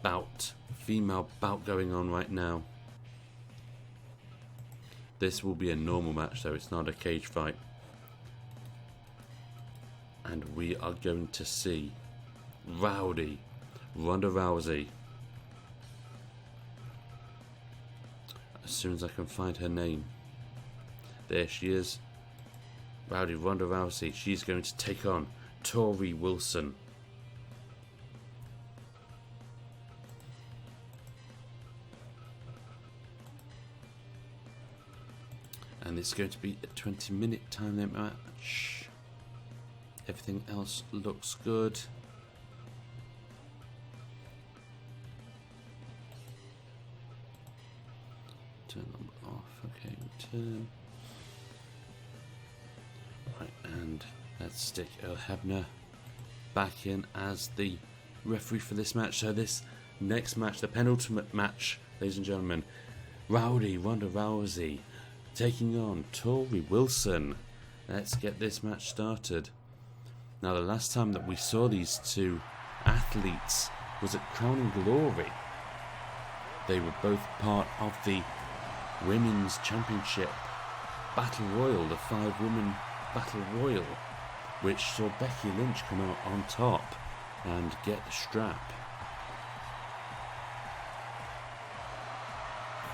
bout, female bout going on right now. This will be a normal match though, it's not a cage fight. And we are going to see Rowdy, Ronda Rousey. As soon as I can find her name. There she is. Rowdy, Ronda Rousey. She's going to take on Torrie Wilson. And it's going to be a 20-minute time limit match. Everything else looks good. Turn them off. Okay, return. Right, and let's stick Earl Hebner back in as the referee for this match. So this next match, the penultimate match, ladies and gentlemen, Rowdy, Ronda Rousey taking on Torrie Wilson. Let's get this match started. Now, the last time that we saw these two athletes was at Crowning Glory. They were both part of the Women's Championship Battle Royal, the 5-woman Battle Royal, which saw Becky Lynch come out on top and get the strap.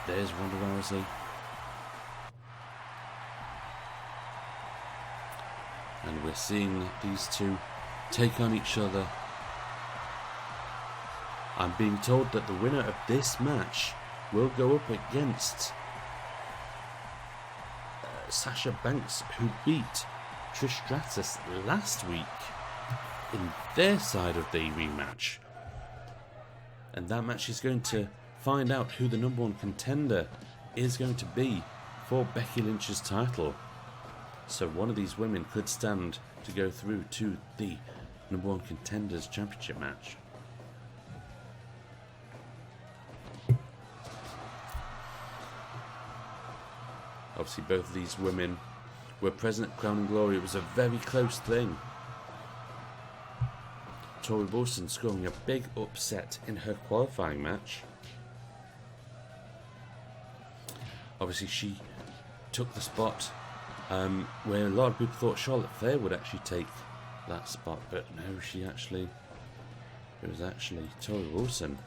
There's Ronda Rousey. And we're seeing these two take on each other. I'm being told that the winner of this match will go up against Sasha Banks, who beat Trish Stratus last week in their side of the rematch. And that match is going to find out who the #1 contender is going to be for Becky Lynch's title. So one of these women could stand to go through to the #1 contenders championship match. Obviously both of these women were present at Crowning Glory. It was a very close thing. Torrie Wilson scoring a big upset in her qualifying match. Obviously she took the spot where a lot of people thought Charlotte Flair would actually take that spot, but no, it was actually Torrie Wilson.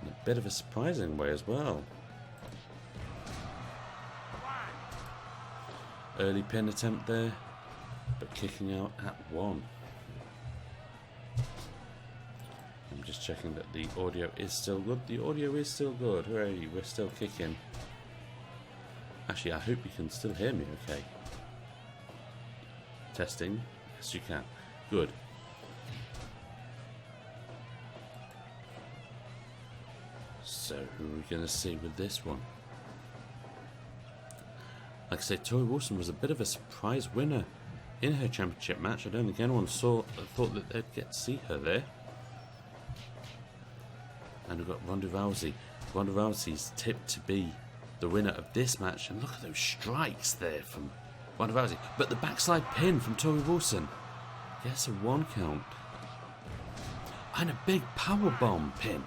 In a bit of a surprising way as well. Early pin attempt there, but kicking out at 1. I'm just checking that the audio is still good. The audio is still good. Hooray, we're still kicking. Actually, I hope you can still hear me okay. Testing. Yes, you can. Good. So, who are we going to see with this one? Like I said, Torrie Wilson was a bit of a surprise winner in her championship match. I don't think anyone thought that they'd get to see her there. And we've got Ronda Rousey. Ronda Rousey's tipped to be the winner of this match. And look at those strikes there from Ronda Rousey. But the backslide pin from Torrie Wilson gets a 1 count. And a big powerbomb pin.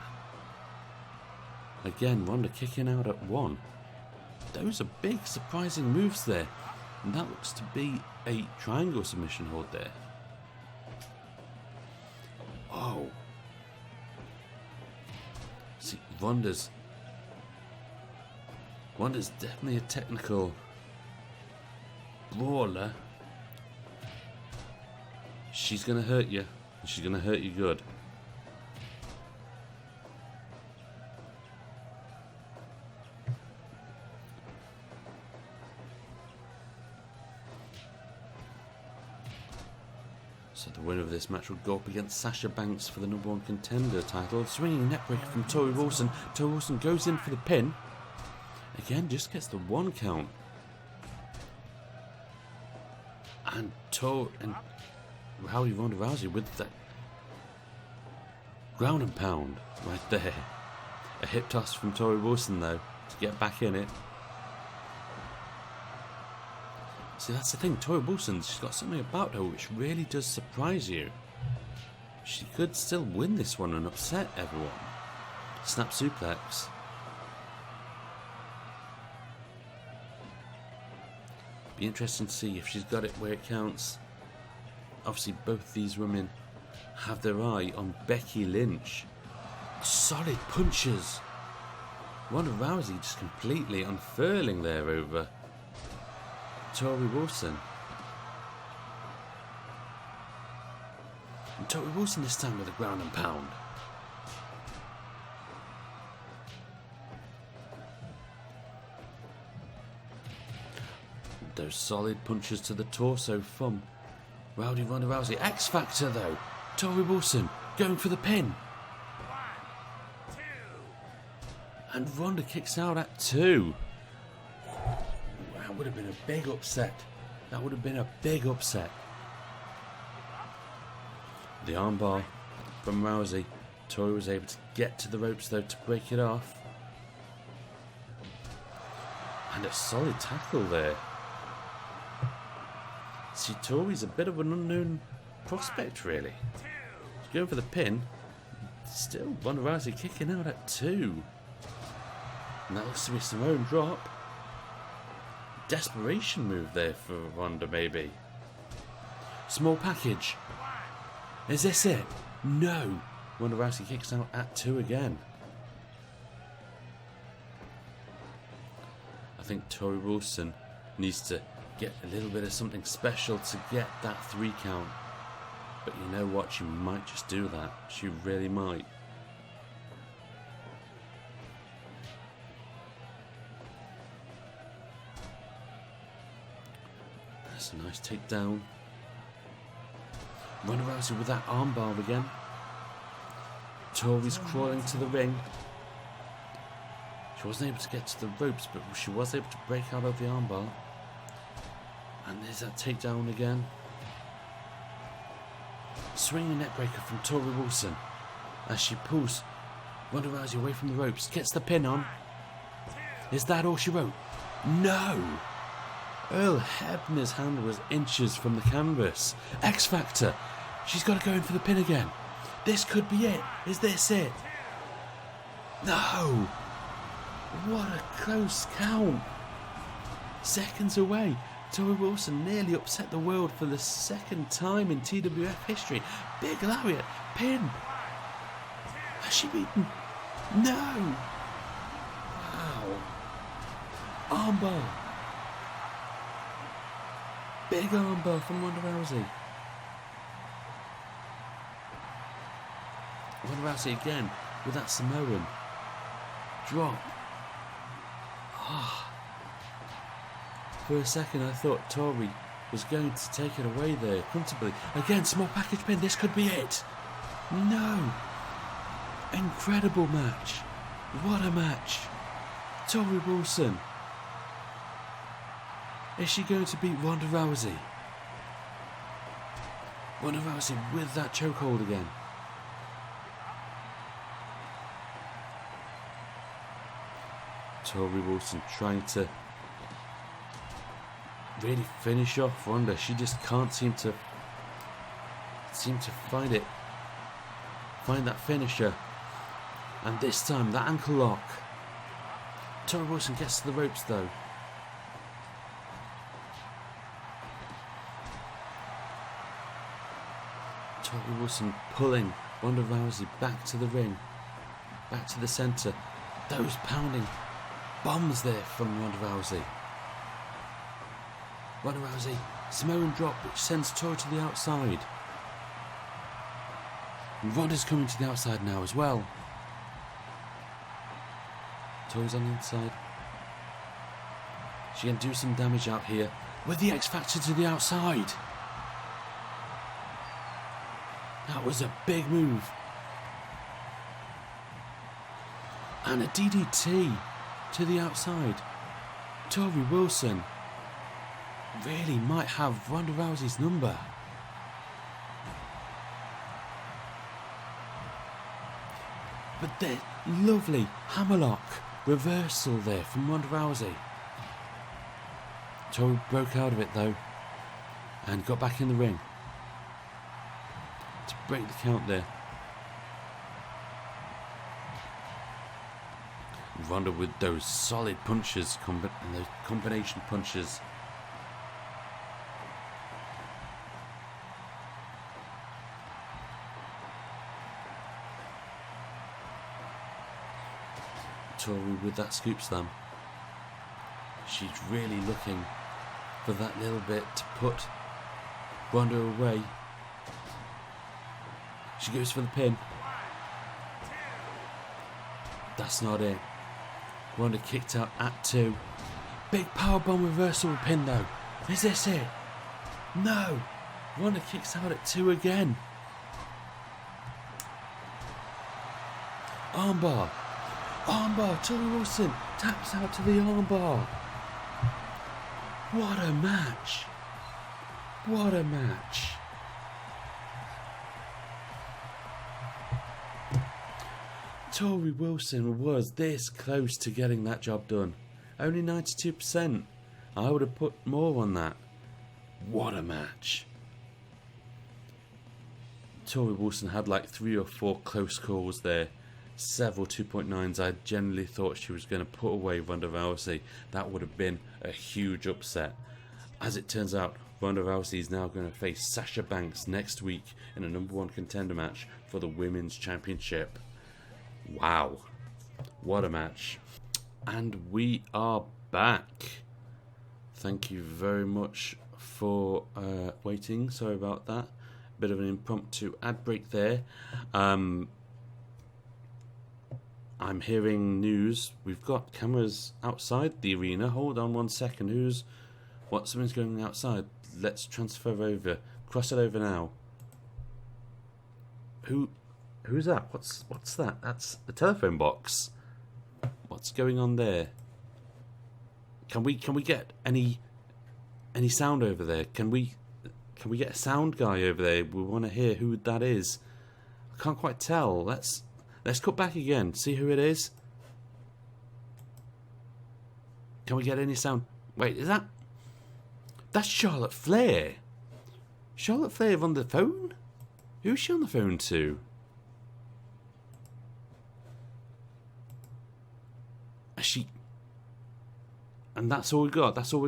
Again, Ronda kicking out at 1. Those are big, surprising moves there. And that looks to be a triangle submission hold there. Oh. See, Ronda's definitely a technical brawler. She's going to hurt you. She's going to hurt you good. So the winner of this match will go up against Sasha Banks for the #1 contender title. Swinging neckbreaker from Torrie Wilson. Torrie Wilson goes in for the pin. Again, just gets the 1 count. And Ronda Rousey with that ground and pound right there. A hip toss from Torrie Wilson though to get back in it. See, that's the thing, Torrie Wilson, she's got something about her which really does surprise you. She could still win this one and upset everyone. Snap suplex. Be interesting to see if she's got it where it counts. obviously both these women have their eye on Becky Lynch. Solid punches. Ronda Rousey just completely unfurling there over Torrie Wilson. And Torrie Wilson this time with a ground and pound. Those solid punches to the torso from Rowdy Ronda Rousey. X Factor though. Torrie Wilson going for the pin. 1, 2. And Ronda kicks out at 2. That would have been a big upset. That would have been a big upset. The armbar from Rousey. Torrie was able to get to the ropes though to break it off. And a solid tackle there. See, Torrie's a bit of an unknown prospect, really. He's going for the pin. Still, Ronda Rousey kicking out at 2. And that looks to be Samoan drop. Desperation move there for Ronda, maybe. Small package. Is this it? No. Ronda Rousey kicks out at 2 again. I think Torrie Wilson needs to get a little bit of something special to get that 3 count. But you know what? She might just do that. She really might. That's a nice takedown. Ronda Rousey with that armbar again. Torrie's crawling to the ring. She wasn't able to get to the ropes, but she was able to break out of the armbar. And there's that takedown again. Swinging neckbreaker from Torrie Wilson as she pulls Ronda Rousey away from the ropes. Gets the pin on. Is that all she wrote? No! Earl Hebner's hand was inches from the canvas. X Factor. She's got to go in for the pin again. This could be it. Is this it? No! What a close count. Seconds away. Torrie Wilson nearly upset the world for the 2nd time in TWF history. Big lariat. Pin. Has she beaten? No! Wow. Armbar. Big armbar from Ronda Rousey. Ronda Rousey again with that Samoan drop. For a second I thought Torrie was going to take it away there comfortably. Again, small package pin. This could be it. No. Incredible match. What a match. Torrie Wilson. Is she going to beat Ronda Rousey? Ronda Rousey with that chokehold again. Torrie Wilson trying to really finish off Ronda. She just can't seem to find it. Find that finisher. And this time, that ankle lock. Torrie Wilson gets to the ropes though. Torrie Wilson pulling Ronda Rousey back to the ring. Back to the centre. Those pounding bombs there from Ronda Rousey. Ronda Rousey, Samoan drop which sends Torrie to the outside. And Ronda's coming to the outside now as well. Torrie's on the inside. She can do some damage out here with the X Factor to the outside. That was a big move. And a DDT to the outside. Torrie Wilson really might have Ronda Rousey's number. But the lovely hammerlock reversal there from Ronda Rousey. Torrie broke out of it though and got back in the ring to break the count there. Ronda with those solid punches and those combination punches. Torrie with that scoop slam. She's really looking for that little bit to put Ronda away. She goes for the pin. That's not it. Ronda kicked out at 2. Big powerbomb reversal pin though. Is this it? No. Ronda kicks out at 2 again. Armbar. Armbar. Torrie Wilson taps out to the armbar. What a match. What a match. Torrie Wilson was this close to getting that job done. Only 92%. I would have put more on that. What a match. Torrie Wilson had like 3 or 4 close calls there. Several 2.9s. I generally thought she was going to put away Ronda Rousey. That would have been a huge upset. As it turns out, Ronda Rousey is now going to face Sasha Banks next week in a #1 contender match for the Women's Championship. Wow. What a match. And we are back. Thank you very much for waiting. Sorry about that. Bit of an impromptu ad break there. I'm hearing news. We've got cameras outside the arena. Hold on 1 second. Something's going on outside. Let's transfer over. Cross it over now. Who's that? What's that? That's the telephone box. What's going on there? Can we get any sound over there? Can we get a sound guy over there? We want to hear who that is. I can't quite tell. Let's cut back again. See who it is. Can we get any sound? Wait, that's Charlotte Flair. Charlotte Flair on the phone? Who's she on the phone to? And that's all we've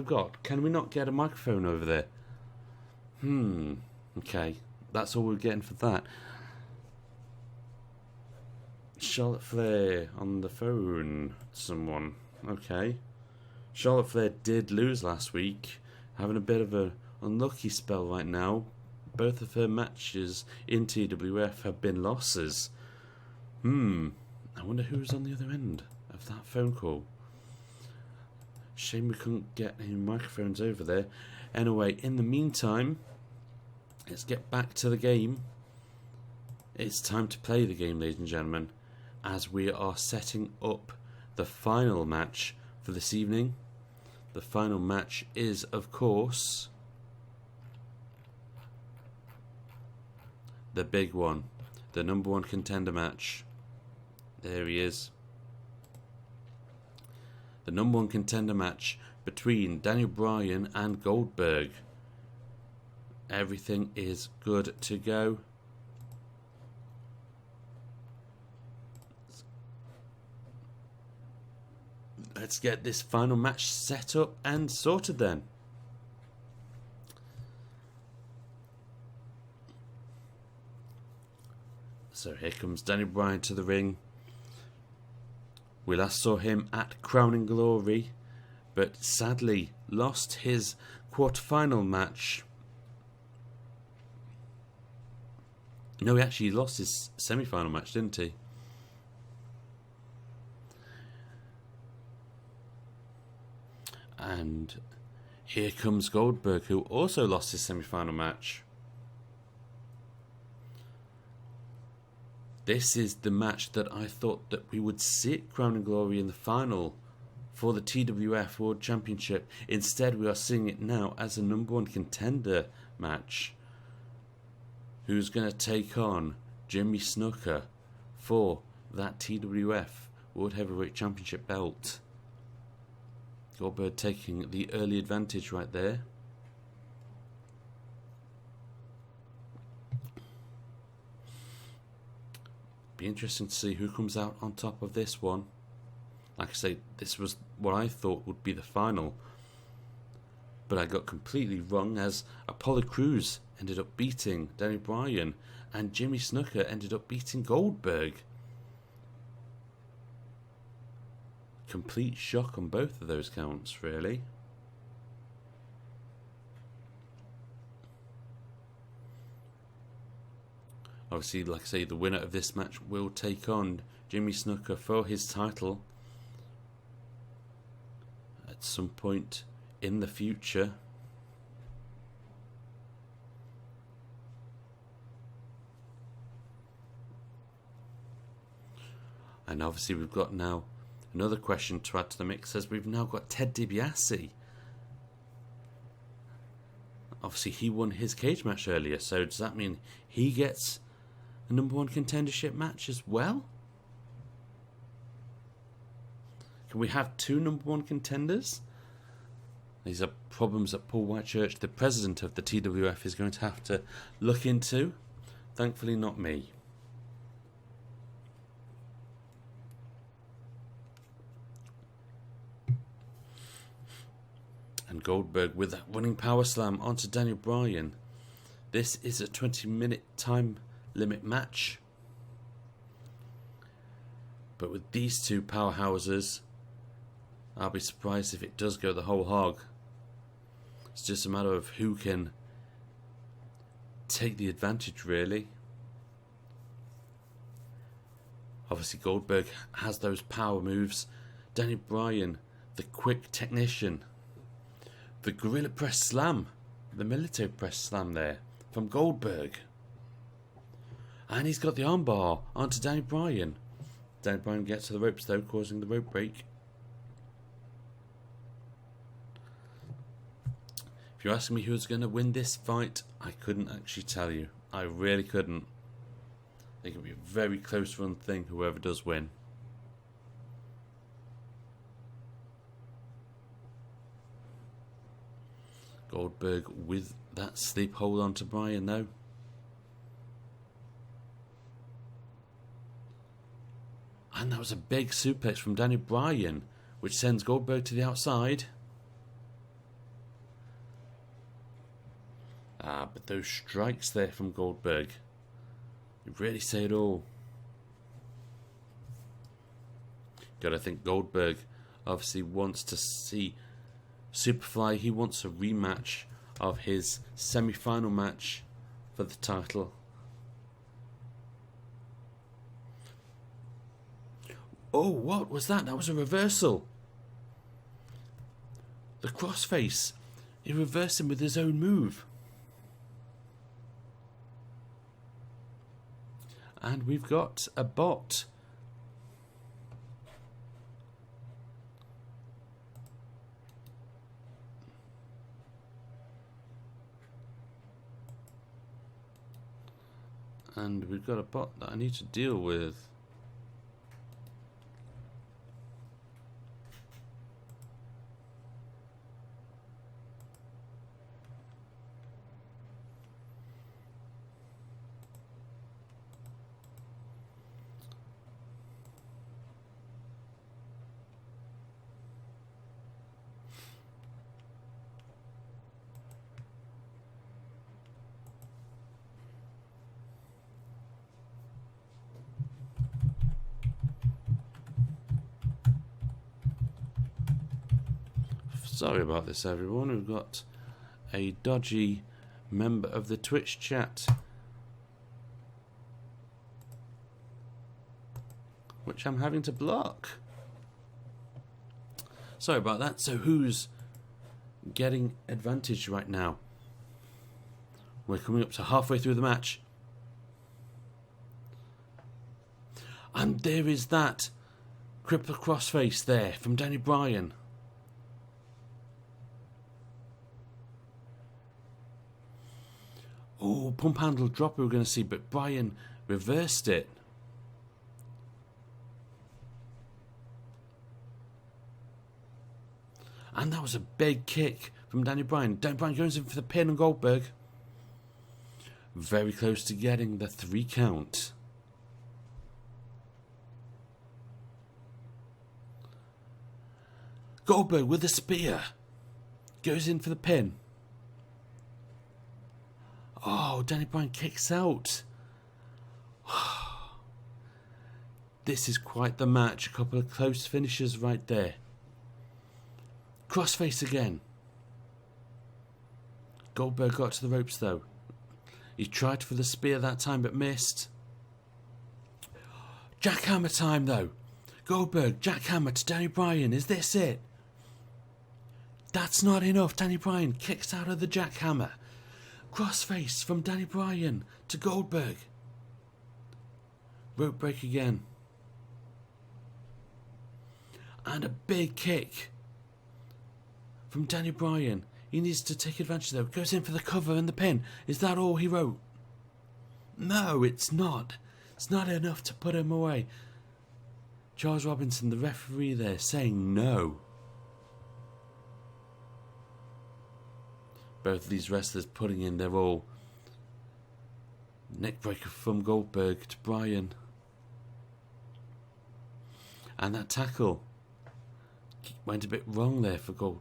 got. Can we not get a microphone over there? Okay. That's all we're getting for that. Charlotte Flair on the phone. Someone. Okay. Charlotte Flair did lose last week. Having a bit of an unlucky spell right now. Both of her matches in TWF have been losses. I wonder who's on the other end of that phone call. Shame we couldn't get any microphones over there. Anyway, in the meantime, let's get back to the game. It's time to play the game, ladies and gentlemen, as we are setting up the final match for this evening. The final match is, of course, the big one, the #1 contender match. There he is. The #1 contender match between Bryan and Goldberg. Everything is good to go. Let's get this final match set up and sorted then. So here comes Bryan to the ring. We last saw him at Crowning Glory, but sadly lost his quarterfinal match. No, he actually lost his semi-final match, didn't he? And here comes Goldberg, who also lost his semi-final match. This is the match that I thought that we would see at Crown and Glory in the final for the TWF World Championship. Instead, we are seeing it now as a #1 contender match. Who's going to take on Jimmy Snuka for that TWF World Heavyweight Championship belt? Goldberg taking the early advantage right there. Be interesting to see who comes out on top of this one. Like I say, this was what I thought would be the final, but I got completely wrong, as Apollo Crews ended up beating Bryan and Jimmy Snuka ended up beating Goldberg. complete shock on both of those counts, really. Obviously, like I say, the winner of this match will take on Jimmy Snuka for his title at some point in the future. And obviously we've got now another question to add to the mix, as we've now got Ted DiBiase. Obviously he won his cage match earlier, so does that mean he gets a #1 contendership match as well? Can we have two #1 contenders? These are problems that Paul Whitechurch, the president of the TWF, is going to have to look into. Thankfully not me. And Goldberg with that running power slam onto Daniel Bryan. This is a 20-minute time limit match. But with these two powerhouses, I'll be surprised if it does go the whole hog. It's just a matter of who can take the advantage, really. Obviously Goldberg has those power moves. Daniel Bryan, the quick technician. The gorilla press slam, the military press slam there from Goldberg. And he's got the armbar onto Daniel Bryan. Daniel Bryan gets to the ropes though, causing the rope break. If you're asking me who's going to win this fight, I couldn't actually tell you. I really couldn't. I think it'll be a very close run thing, whoever does win. Goldberg with that sleep hold on to Bryan though. And that was a big suplex from Daniel Bryan, which sends Goldberg to the outside. But those strikes there from Goldberg, you really say it all. Gotta think Goldberg obviously wants to see Superfly. He wants a rematch of his semi-final match for the title. Oh, what was that? That was a reversal. The crossface. He reversed him with his own move. And we've got a bot. And we've got a bot that I need to deal with. Sorry about this, everyone. We've got a dodgy member of the Twitch chat, which I'm having to block. Sorry about that. So who's getting advantage right now? We're coming up to halfway through the match. And there is that crippler crossface there from Daniel Bryan. Oh, pump handle drop we were going to see, but Bryan reversed it. And that was a big kick from Daniel Bryan. Daniel Bryan goes in for the pin on Goldberg. Very close to getting the 3 count. Goldberg with the spear. Goes in for the pin. Oh, Daniel Bryan kicks out. This is quite the match. A couple of close finishes right there. Crossface again. Goldberg got to the ropes though. He tried for the spear that time but missed. Jackhammer time though. Goldberg, jackhammer to Bryan. Is this it? That's not enough. Bryan kicks out of the jackhammer. Crossface from Bryan to Goldberg. Rope break again. And a big kick from Bryan. He needs to take advantage though. Goes in for the cover and the pin. Is that all he wrote? No, it's not. It's not enough to put him away. Charles Robinson, the referee there, saying no. Both of these wrestlers putting in their all. Neckbreaker from Goldberg to Bryan. And that tackle went a bit wrong there for Bryan.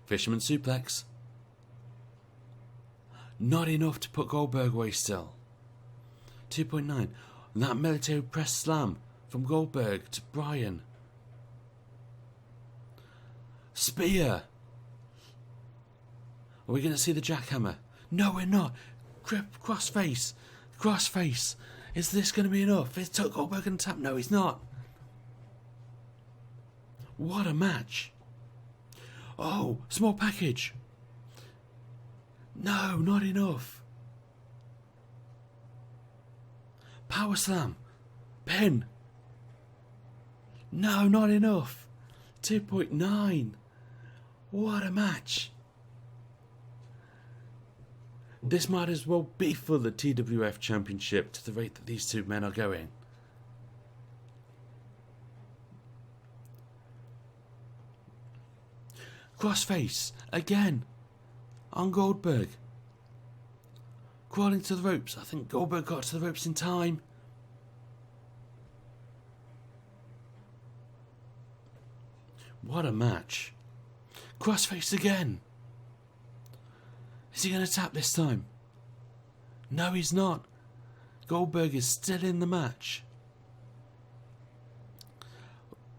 Fisherman suplex. Not enough to put Goldberg away still. 2.9. And that military press slam from Goldberg to Bryan. Spear. Are we going to see the jackhammer? No, we're not. Crossface. Crossface. Is this going to be enough? Is Goldberg going to tap? No, he's not. What a match. Oh, small package. No, not enough. Power slam. Pin. No, not enough. 2.9. What a match. This might as well be for the TWF Championship to the rate that these two men are going. Crossface again on Goldberg. Crawling to the ropes. I think Goldberg got to the ropes in time. What a match. Crossface again. Is he going to tap this time? No, he's not. Goldberg is still in the match.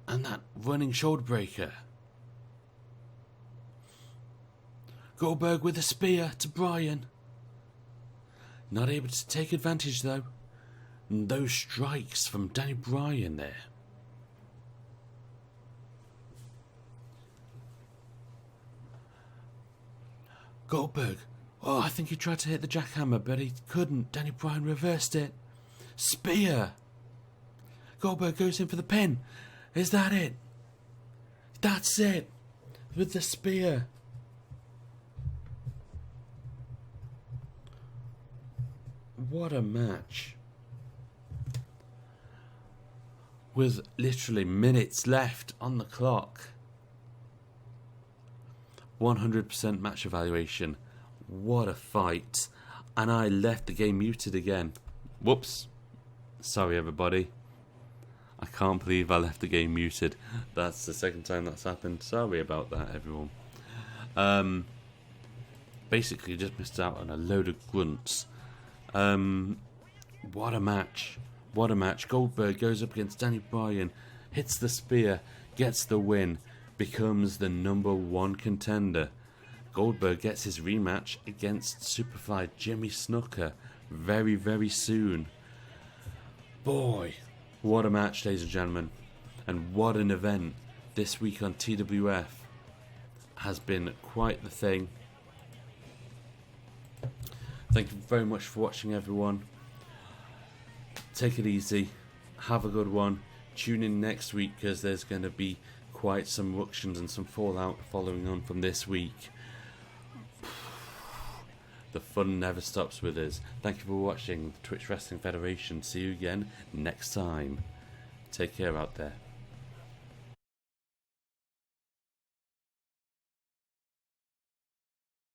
And that running shoulder breaker. Goldberg with a spear to Bryan. Not able to take advantage though. And those strikes from Bryan there. Goldberg. Oh, I think he tried to hit the jackhammer, but he couldn't. Bryan reversed it. Spear. Goldberg goes in for the pin. Is that it? That's it. With the spear. What a match. With literally minutes left on the clock. 100% match evaluation. What a fight. And I left the game muted again. Whoops. Sorry everybody. I can't believe I left the game muted. That's the second time that's happened. Sorry about that everyone. Basically just missed out on a load of grunts. What a match. What a match. Goldberg goes up against Bryan, hits the spear, gets the win, becomes the #1 contender. Goldberg gets his rematch against Superfly Jimmy Snuka very, very soon. Boy, what a match, ladies and gentlemen. And what an event this week on TWF. Has been quite the thing. Thank you very much for watching, everyone. Take it easy. Have a good one. Tune in next week because there's going to be quite some ructions and some fallout following on from this week. The fun never stops with us. Thank you for watching the Twitch Wrestling Federation. See you again next time. Take care out there.